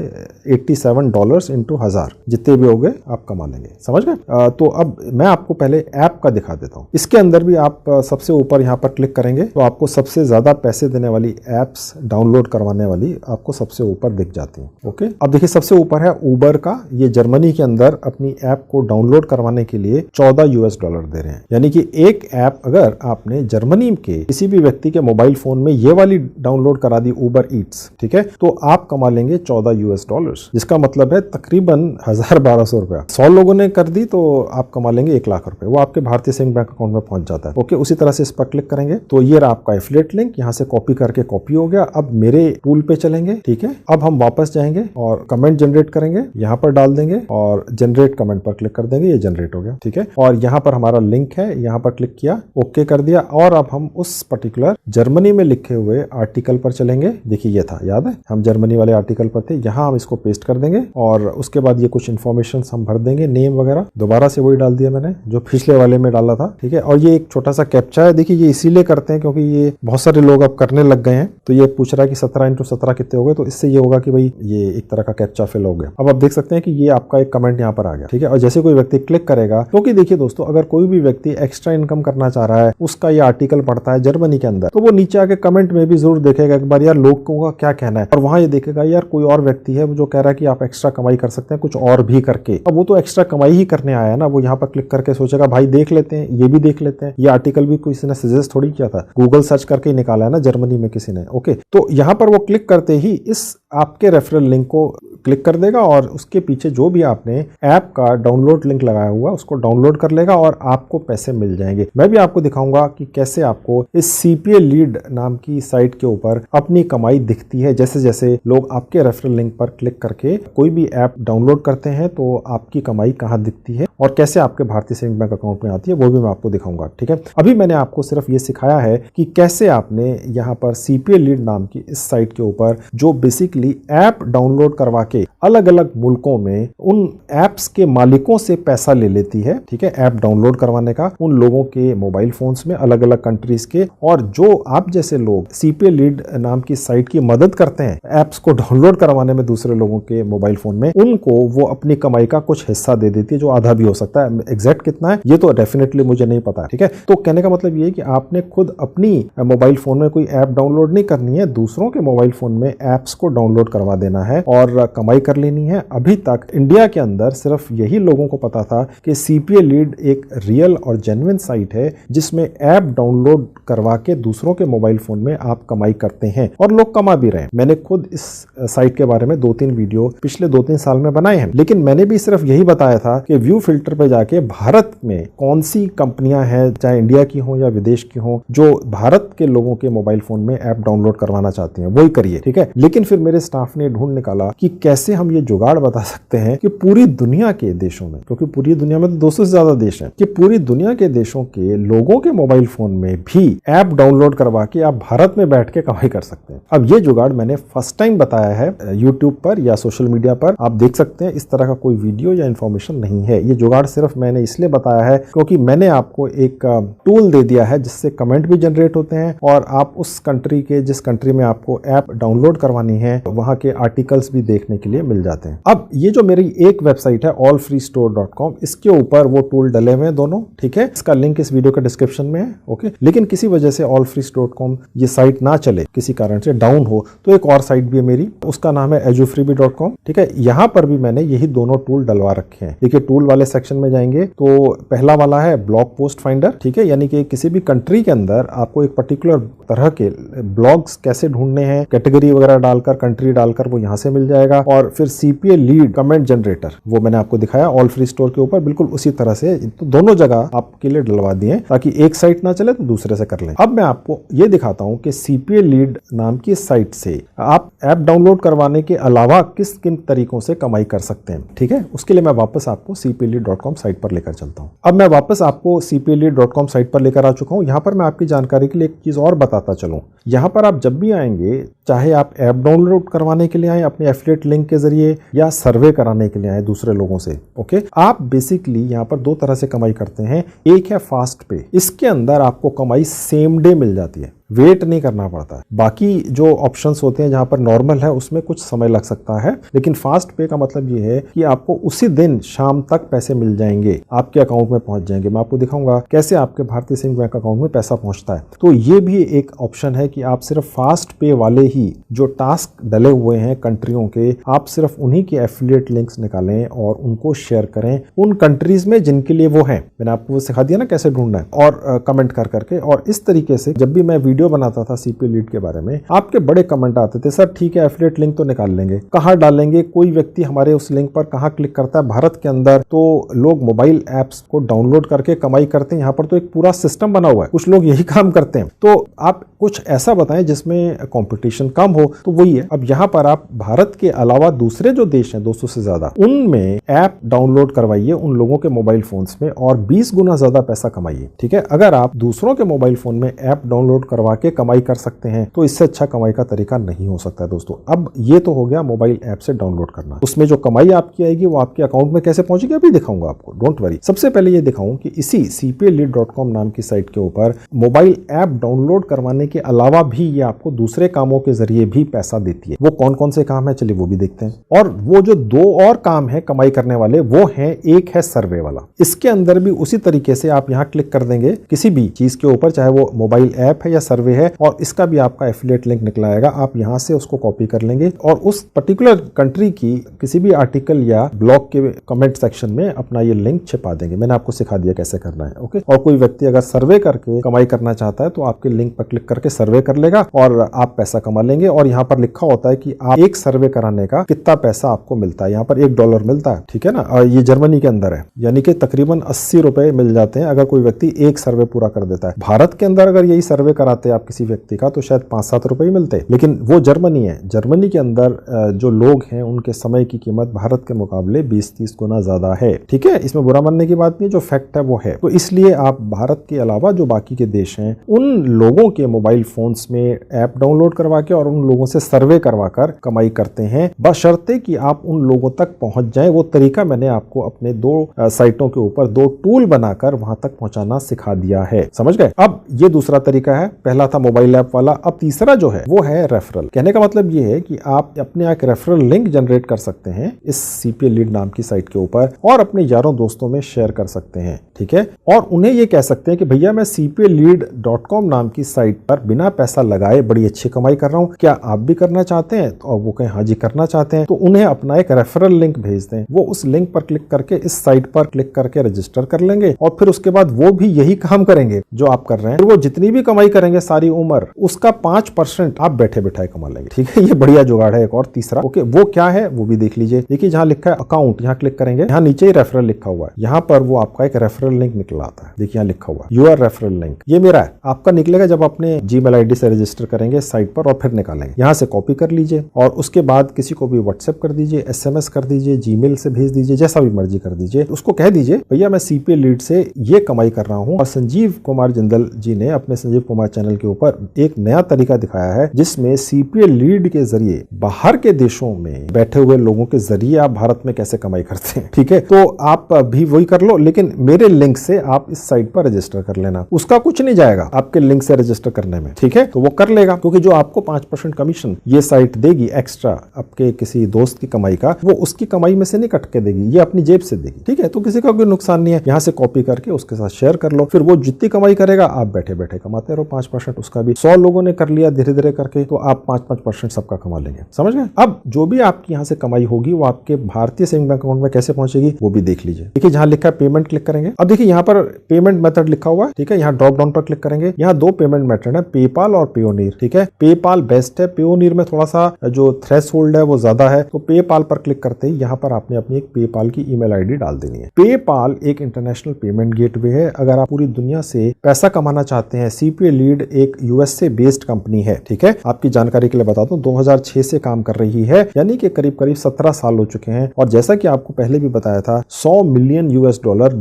$87 इंटू 1000 जितने भी हो गए आप कमा लेंगे। समझ गए। तो अब मैं आपको पहले ऐप का दिखा देता हूँ। इसके अंदर भी आप सबसे ऊपर यहाँ पर क्लिक करेंगे तो आपको सबसे ज्यादा पैसे देने वाली एप्स डाउनलोड करवाने वाली आपको सबसे ऊपर दिख जाती है। ओके, अब देखिए सबसे ऊपर है उबर का। ये जर्मनी के अंदर अपनी ऐप को डाउनलोड करवाने के लिए $14 दे रहे हैं। यानी कि एक ऐप अगर आपने जर्मनी के किसी भी व्यक्ति के मोबाइल फोन में ये वाली डाउनलोड करा दी उबर ईट्स, ठीक है, तो आप कमा लेंगे $14, जिसका मतलब है तकरीबन 1000-1200 रुपया। 100 लोगों ने कर दी तो आप कमा लेंगे 1 लाख रुपए। वो आपके भारतीय सेविंग बैंक अकाउंट में पहुंच जाता है। ओके, उसी तरह से इस पर क्लिक करेंगे तो ये रहा आपका एफिलिएट लिंक। यहाँ से कॉपी करके कॉपी हो गया। अब मेरे टूल पे चलेंगे। ठीक है, अब हम वापस जाएंगे और कमेंट जनरेट करेंगे, यहाँ पर डाल देंगे और जनरेट कमेंट पर क्लिक कर देंगे। ये जनरेट हो गया। ठीक है, और यहाँ पर हमारा लिंक है, यहाँ पर क्लिक किया, ओके कर दिया और अब हम उस पर्टिकुलर जर्मनी में लिखे हुए आर्टिकल पर चलेंगे। देखिए ये था, याद है, हम जर्मनी वाले आर्टिकल पर थे। यहाँ हम इसको पेस्ट कर देंगे और उसके बाद ये कुछ इन्फॉर्मेशन हम भर देंगे, नेम वगैरह। दोबारा से वही डाल दिया मैंने जो पिछले वाले में डाला था। ठीक है, और ये एक छोटा सा कैप्चा है। देखिए ये इसीलिए करते हैं क्योंकि ये बहुत सारे लोग अब करने लग गए हैं। तो ये पूछ रहा है कि 17 इंटू 17 कितने हो गए, तो इससे ये होगा कि भाई ये एक तरह का कैप्चा फिल हो गया। अब आप देख सकते हैं कि ये आपका एक कमेंट यहाँ पर आ गया। ठीक है, और जैसे कोई व्यक्ति क्लिक करेगा, क्योंकि देखिए दोस्तों, अगर कोई भी व्यक्ति एक्स्ट्रा इनकम करना चाह रहा है, उसका ये आर्टिकल पढ़ता है जर्मनी के अंदर, तो वो नीचे आके कमेंट में भी जरूर देखेगा एक बार यार लोगों का क्या कहना है, और वहां ये देखेगा यार कोई और व्यक्ति है जो कह रहा है कि आप एक्स्ट्रा कमाई कर सकते हैं कुछ और भी करके। अब वो तो एक्स्ट्रा कमाई ही करने आया है ना, वो यहाँ पर क्लिक करके सोचेगा भाई देख लेते हैं, ये भी देख लेते हैं। ये आर्टिकल भी किसी ने सजेस्ट थोड़ी किया था, गूगल सर्च करके ही निकाला है ना जर्मनी में किसी ने। ओके, तो यहाँ पर वो क्लिक करते ही इस आपके रेफरल लिंक को क्लिक कर देगा और उसके पीछे जो भी आपने ऐप का डाउनलोड लिंक लगाया हुआ उसको डाउनलोड कर लेगा और आपको पैसे मिल जाएंगे। मैं भी आपको दिखाऊंगा कि कैसे आपको इस CPA लीड नाम की साइट के ऊपर अपनी कमाई दिखती है। जैसे जैसे लोग आपके रेफरल लिंक पर क्लिक करके कोई भी ऐप डाउनलोड करते हैं तो आपकी कमाई कहाँ दिखती है और कैसे आपके भारतीय सेविंग बैंक अकाउंट में आती है, वो भी मैं आपको दिखाऊंगा। ठीक है, अभी मैंने आपको सिर्फ ये सिखाया है कि कैसे आपने यहाँ पर CPA लीड नाम की इस साइट के ऊपर जो बेसिकली ऐप डाउनलोड करवा के अलग अलग मुल्कों में उन एप्स के मालिकों से पैसा ले लेती है। ठीक है, ऐप डाउनलोड करवाने का उन लोगों के मोबाइल फोन्स में अलग अलग कंट्रीज के, और जो आप जैसे लोग CPA लीड नाम की साइट की मदद करते हैं एप्स को डाउनलोड करवाने में दूसरे लोगों के मोबाइल फोन में, उनको वो अपनी कमाई का कुछ हिस्सा दे देती है, जो आधा भी हो सकता है। एग्जैक्ट कितना है ये तो डेफिनेटली मुझे नहीं पता। ठीक है, तो कहने का मतलब ये है कि आपने खुद अपनी मोबाइल फोन में कोई ऐप डाउनलोड नहीं करनी है, दूसरों के मोबाइल फोन में एप्स को डाउनलोड करवा देना है और कमाई कर लेनी है। अभी तक इंडिया के अंदर सिर्फ यही लोगों को पता था कि CPA लीड एक रियल और जेन्युइन साइट है जिसमें ऐप डाउनलोड करवा के दूसरों के मोबाइल फोन में आप कमाई करते हैं और लोग कमा भी रहे हैं। मैंने खुद इस साइट के बारे में 2-3 वीडियो पिछले 2-3 साल में बनाए हैं, लेकिन मैंने भी सिर्फ यही बताया था कि व्यू फिल्टर पे जाके भारत में कौन सी कंपनियां हैं, चाहे इंडिया की हो या विदेश की हो, जो भारत के लोगों के मोबाइल फोन में ऐप डाउनलोड करवाना चाहती हैं, वही करिए। ठीक है, लेकिन फिर मेरे स्टाफ ने ढूंढ निकाला कि कैसे हम ये जुगाड़ बता सकते हैं कि पूरी दुनिया के देशों में, क्योंकि पूरी दुनिया में तो 200 से ज्यादा देश हैं, कि पूरी दुनिया के देशों के लोगों के मोबाइल फोन में भी ऐप डाउनलोड करवा के आप भारत में बैठ के कमाई कर सकते हैं। अब ये जुगाड़ मैंने फर्स्ट टाइम बताया है YouTube पर या सोशल मीडिया पर, आप देख सकते हैं। इस तरह का कोई वीडियो या इंफॉर्मेशन नहीं है, ये जुगाड़ सिर्फ मैंने इसलिए बताया है क्योंकि मैंने आपको एक टूल दे दिया है जिससे कमेंट भी जनरेट होते हैं और आप उस कंट्री के, जिस कंट्री में आपको ऐप डाउनलोड करवानी है, वहां के आर्टिकल्स भी देखने के लिए मिल जाते हैं। अब ये जो मेरी एक वेबसाइट है allfreestore.com, इसके ऊपर वो टूल डले हुए हैं दोनों, ठीक है। इसका लिंक इस वीडियो के डिस्क्रिप्शन में है, ओके। लेकिन किसी वजह से allfreestore.com ये साइट ना चले, किसी कारण से डाउन हो, तो एक और साइट भी है मेरी, उसका नाम है edufreebie.com, ठीक है। यहां पर भी मैंने यही दोनों टूल डलवा रखे हैं। देखिए टूल वाले सेक्शन में जाएंगे तो पहला वाला है ब्लॉग पोस्ट फाइंडर, ठीक है, यानी कि किसी भी कंट्री के अंदर आपको एक पर्टिकुलर तरह के ब्लॉग्स कैसे ढूंढने हैं, कैटेगरी वगैरह डालकर, कंट्री डालकर वो यहां से मिल जाएगा। और फिर CPA लीड कमेंट जनरेटर, वो मैंने आपको दिखाया ऑल फ्री स्टोर के ऊपर, बिल्कुल उसी तरह से। तो दोनों जगह आपके लिए डलवा दिए ताकि एक साइट ना चले तो दूसरे से कर लें। अब मैं आपको ये दिखाता हूं कि CPA लीड नाम की साइट से आप ऐप डाउनलोड करवाने के अलावा किस किन तरीकों से कमाई कर सकते हैं, ठीक है। उसके लिए मैं वापस आपको cpalead.com साइट पर लेकर चलता हूं। अब मैं वापस आपको cpalead.com साइट पर लेकर आ चुका हूं। यहां पर मैं आपकी जानकारी के लिए एक चीज और बताता चलूं। यहां पर आप जब भी आएंगे, चाहे आप ऐप डाउनलोड करवाने के लिए आए अपने एफिलिएट लिंक के जरिए या सर्वे कराने के लिए आए दूसरे लोगों से, ओके, आप बेसिकली यहां पर दो तरह से कमाई करते हैं। एक है फास्ट पे, इसके अंदर आपको कमाई सेम डे मिल जाती है, वेट नहीं करना पड़ता है। बाकी जो ऑप्शंस होते हैं जहां पर नॉर्मल है उसमें कुछ समय लग सकता है, लेकिन फास्ट पे का मतलब ये है कि आपको उसी दिन शाम तक पैसे मिल जाएंगे, आपके अकाउंट में पहुंच जाएंगे। मैं आपको दिखाऊंगा कैसे आपके भारतीय सिंह बैंक अकाउंट में पैसा पहुंचता है। तो ये भी एक ऑप्शन है कि आप सिर्फ फास्ट पे वाले ही जो टास्क डले हुए हैं कंट्रियों के, आप सिर्फ उन्हीं के एफिलिएट लिंक्स निकालें और उनको शेयर करें उन कंट्रीज में जिनके लिए वो है। मैंने आपको सिखा दिया ना कैसे ढूंढना है, और कमेंट कर करके। और इस तरीके से जब भी मैं वीडियो बनाता था CPA लीड के बारे में, आपके बड़े कमेंट आते थे, सर ठीक है एफिलिएट लिंक तो निकाल लेंगे, कहां डालेंगे, कोई व्यक्ति हमारे उस लिंक पर कहां क्लिक करता है। भारत के अंदर तो लोग मोबाइल ऐप्स को डाउनलोड करके कमाई करते हैं, यहां पर तो एक पूरा सिस्टम बना हुआ है, कुछ लोग यही काम करते हैं। तो आप कुछ ऐसा बताएं जिसमें कंपटीशन कम हो, तो वही है। अब यहां पर आप भारत के अलावा दूसरे जो देश हैं 200 से ज्यादा, उनमें ऐप डाउनलोड करवाइए उन लोगों के मोबाइल फोन्स में और 20 गुना ज्यादा पैसा कमाइए, ठीक है। अगर आप दूसरों के मोबाइल फोन में ऐप डाउनलोड करवा के कमाई कर सकते हैं तो इससे अच्छा कमाई का तरीका नहीं हो सकता है दोस्तों। अब ये तो हो गया मोबाइल ऐप से डाउनलोड करना, उसमें जो कमाई आपकी आएगी वो आपके अकाउंट में कैसे पहुंचेगी अभी दिखाऊंगा आपको, डोंट वरी। सबसे पहले ये दिखाऊं कि इसी cpalead.com नाम की साइट के ऊपर मोबाइल ऐप डाउनलोड करवाने के अलावा भी ये आपको दूसरे कामों के जरिए भी पैसा देती है। वो कौन कौन से काम है चलिए वो भी देखते हैं। और वो जो दो और काम है कमाई करने वाले, वो है, एक है सर्वे वाला। इसके अंदर भी उसी तरीके से आप यहां क्लिक कर देंगे किसी भी चीज के ऊपर, चाहे वो मोबाइल ऐप है या सर्वे है, और इसका भी आपका एफिलिएट लिंक निकला आएगा। आप यहां से उसको कॉपी कर लेंगे और उस पर्टिकुलर कंट्री की किसी भी आर्टिकल या ब्लॉग के कमेंट सेक्शन में अपना ये लिंक छिपा देंगे। मैंने आपको सिखा दिया कैसे करना है, ओके। और कोई व्यक्ति अगर सर्वे करके कमाई करना चाहता है तो आपके लिंक पर क्लिक करके सर्वे कर लेगा और आप पैसा कमा लेंगे। और यहाँ पर लिखा होता है कि आप एक सर्वे कराने का कितना पैसा आपको मिलता है। यहाँ पर $1 मिलता है, ठीक है ना। और ये जर्मनी के अंदर है, यानी कि तकरीबन 80 रुपए मिल जाते हैं अगर कोई व्यक्ति एक सर्वे पूरा कर देता है। भारत के अंदर अगर यही सर्वे कराते आप किसी व्यक्ति का तो शायद 5-7 रुपए ही मिलते, लेकिन वो जर्मनी है। जर्मनी के अंदर जो लोग हैं उनके समय की कीमत भारत के मुकाबले 20-30 गुना ज्यादा है, ठीक है। इसमें बुरा मानने की बात नहीं, जो फैक्ट है वो है। तो इसलिए आप भारत के अलावा जो बाकी के देश हैं उन लोगों के मोबाइल फोन्स में ऐप डाउनलोड करवा के और उन लोगों से सर्वे करवा कर कमाई करते हैं, बशर्ते कि आप उन लोगों तक पहुंच जाएं। वो तरीका मैंने आपको अपने 2 साइटों के ऊपर 2 टूल बनाकर वहां तक पहुंचाना सिखा दिया है, समझ गए। अब ये दूसरा तरीका है, पहला था मोबाइल ऐप वाला। अब तीसरा जो है वो है रेफरल। कहने का मतलब ये है कि आप अपने एक रेफरल लिंक जनरेट कर सकते हैं इस CPA लीड नाम की साइट के ऊपर और अपने यारों दोस्तों में शेयर कर सकते हैं, ठीक है। और उन्हें ये कह सकते हैं कि भैया मैं cpalead.com नाम की साइट पर बिना पैसा लगाए बड़ी अच्छी कमाई कर रहा हूं, क्या आप भी करना चाहते हैं? और वो कहें हाँ जी करना चाहते हैं, तो उन्हें अपना एक रेफरल लिंक भेज दें। वो उस लिंक पर क्लिक करके इस साइट पर क्लिक करके रजिस्टर कर लेंगे और फिर उसके बाद वो भी यही काम करेंगे जो आप कर रहे हैं। वो जितनी भी कमाई करेंगे सारी उम्र, उसका 5% आप बैठे बैठाए कमा लेंगे, ठीक है। ये बढ़िया जुगाड़ है। एक और तीसरा, ओके, वो क्या है वो भी देख लीजिए। देखिए जहां लिखा है अकाउंट, यहाँ क्लिक करेंगे, यहाँ नीचे ही रेफरल लिखा हुआ है, यहाँ पर वो आपका एक रेफरल लिंक निकला आता है। देखिए यहाँ लिखा हुआ है योर रेफरल लिंक, ये मेरा है। आपका निकलेगा जब अपने जीमेल आईडी से रजिस्टर करेंगे साइट पर और फिर निकालेंगे। यहाँ से कॉपी कर लीजिए और उसके बाद किसी को भी व्हाट्सएप कर दीजिए, SMS कर दीजिए, जीमेल से भेज दीजिए, जैसा भी मर्जी कर दीजिए। उसको कह दीजिए भैया मैं CPA लीड से ये कमाई कर रहा हूँ और संजीव कुमार जिंदल जी ने अपने संजीव कुमार चैनल चैनल के ऊपर एक नया तरीका दिखाया है जिसमें सीपीए लीड के जरिए बाहर के देशों में बैठे हुए लोगों के जरिए आप भारत में कैसे कमाई करते हैं। ठीक है, तो आप भी वही कर लो, लेकिन मेरे लिंक से आप इस साइट पर रजिस्टर कर लेना। उसका कुछ नहीं जाएगा आपके लिंक से रजिस्टर करने में। ठीक है, तो वो कर लेगा, क्योंकि जो आपको 5% कमीशन ये साइट देगी एक्स्ट्रा आपके किसी दोस्त की कमाई का, वो उसकी कमाई में से नहीं कट के देगी, ये अपनी जेब से देगी। ठीक है, तो किसी का कोई नुकसान नहीं है। यहाँ से कॉपी करके उसके साथ शेयर कर लो, फिर वो जितनी कमाई करेगा आप बैठे बैठे कमाते रहो 5%। उसका भी 100 लोगों ने कर लिया धीरे धीरे करके, तो आप 5% सबका कमा लेंगे। समझ गए? अब जो भी आपकी यहाँ से कमाई होगी वो आपके भारतीय सेविंग बैंक अकाउंट में कैसे पहुंचेगी वो भी देख लीजिए। देखिए जहां लिखा है पेमेंट क्लिक करेंगे। अब देखिए यहाँ पर पेमेंट मेथड लिखा हुआ है। ठीक है, यहाँ ड्रॉप डाउन पर क्लिक करेंगे। यहाँ 2 पेमेंट मेथड है, पेपाल और पेयोनीर। ठीक है, पेपाल बेस्ट है, पेयोनीर में थोड़ा सा जो थ्रेशोल्ड है वो ज्यादा है। तो पेपाल पर क्लिक करते ही यहाँ पर आपने अपनी एक पेपाल की ईमेल आईडी डाल देनी है। पेपाल एक इंटरनेशनल पेमेंट गेटवे है। अगर आप पूरी दुनिया से पैसा कमाना चाहते हैं, सीपीए लीड एक यूएसए बेस्ड कंपनी है। ठीक है, आपकी जानकारी के लिए बता दूं 2006 से काम कर रही है, यानी कि करीब करीब 17 साल हो चुके हैं। और जैसा कि आपको पहले भी बताया था, $100 मिलियन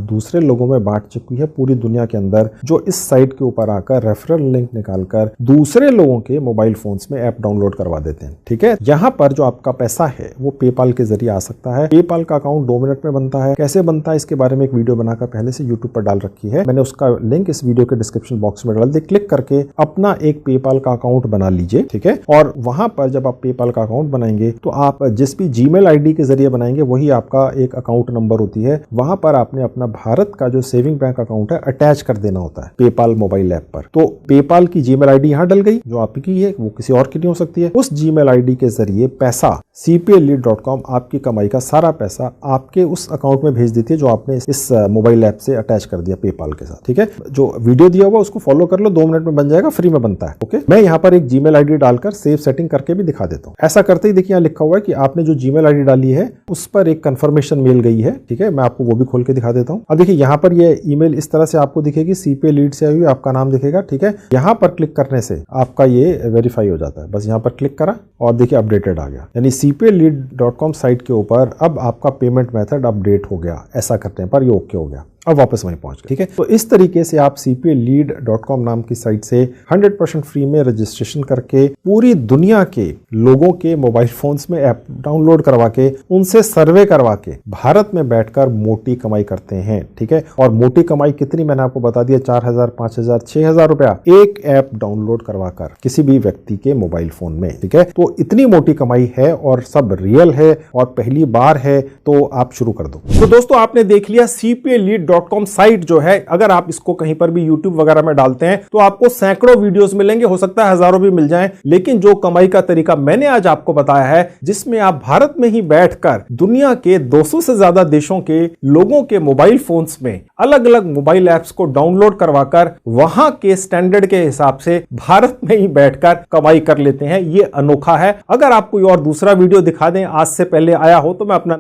दूसरे लोगों में बांट चुकी है पूरी दुनिया के अंदर, जो इस साइट के ऊपर आकर रेफरल लिंक निकालकर दूसरे लोगों के मोबाइल फोन्स में ऐप डाउनलोड करवा देते हैं। ठीक है, यहाँ पर जो आपका पैसा है वो पेपाल के जरिए आ सकता है। पेपाल का अकाउंट 2 मिनट में बनता है। कैसे बनता है इसके बारे में एक वीडियो बनाकर पहले से यूट्यूब पर डाल रखी है, मैंने उसका लिंक इस वीडियो के डिस्क्रिप्शन बॉक्स में डाल दिया। क्लिक करके अपना एक पेपाल का अकाउंट बना लीजिए। ठीक है, और वहां पर जब आप पेपाल का अकाउंट बनाएंगे तो आप जिस भी जीमेल आईडी के जरिए बनाएंगे वही आपका एक अकाउंट नंबर होती है। वहां पर आपने अपना भारत का जो सेविंग बैंक अकाउंट है अटैच कर देना होता है पेपाल मोबाइल ऐप पर। तो पेपाल की जीमेल आईडी यहां डल गई, जो आपकी है वो किसी और की नहीं हो सकती है। उस जीमेल आईडी के जरिए पैसा cplead.com आपकी कमाई का सारा पैसा आपके उस अकाउंट में भेज देती है जो आपने इस मोबाइल ऐप से अटैच कर दिया पेपाल के साथ। ठीक है, जो वीडियो दिया हुआ उसको फॉलो कर लो, 2 मिनट में बन जाएगा, फ्री में बनता है। ओके, मैं यहाँ पर एक जीमेल आईडी डालकर सेव सेटिंग करके भी दिखा देता हूँ। ऐसा करते ही देखिए यहाँ लिखा हुआ है कि आपने जो जीमेल आईडी डाली है उस पर एक कंफर्मेशन मेल गई है। ठीक है, मैं आपको वो भी खोल के दिखा देता हूँ। अब देखिए यहाँ पर ये ईमेल इस तरह से आपको दिखेगी, सीपीए लीड से आई हुई, आपका नाम दिखेगा। ठीक है, यहाँ पर क्लिक करने से आपका ये वेरीफाई हो जाता है। बस यहाँ पर क्लिक करा और देखिए अपडेटेड आ गया, यानी cplead.com साइट के ऊपर अब आपका पेमेंट मेथड अपडेट हो गया। ऐसा करने पर ये ओके हो गया, अब वापस वहीं पहुंच गए। ठीक है, तो इस तरीके से आप cplead.com नाम की साइट से 100% फ्री में रजिस्ट्रेशन करके पूरी दुनिया के लोगों के मोबाइल फोन्स में ऐप डाउनलोड करवा के उनसे सर्वे करवा के भारत में बैठकर मोटी कमाई करते हैं। ठीक है, और मोटी कमाई कितनी मैंने आपको बता दिया, 4,000, 5,000, 6,000 रुपया एक ऐप डाउनलोड करवा कर किसी भी व्यक्ति के मोबाइल फोन में। ठीक है, तो इतनी मोटी कमाई है और सब रियल है और पहली बार है, तो आप शुरू कर दो। तो दोस्तों आपने देख लिया cplead.com साइट जो है, अगर आप इसको कहीं पर भी YouTube वगैरह में डालते हैं तो आपको सैकड़ों वीडियोस मिलेंगे, हो सकता है हजारों भी मिल जाएं। लेकिन जो कमाई का तरीका मैंने आज आपको बताया है, जिसमें आप भारत में ही बैठकर दुनिया के 200 से ज्यादा देशों के लोगों के मोबाइल फोन्स में अलग अलग मोबाइल ऐप्स को डाउनलोड करवाकर वहां के स्टैंडर्ड के हिसाब से भारत में ही बैठकर कमाई कर लेते हैं, ये अनोखा है। अगर आप कोई और दूसरा वीडियो दिखा दें आज से पहले आया हो तो मैं अपना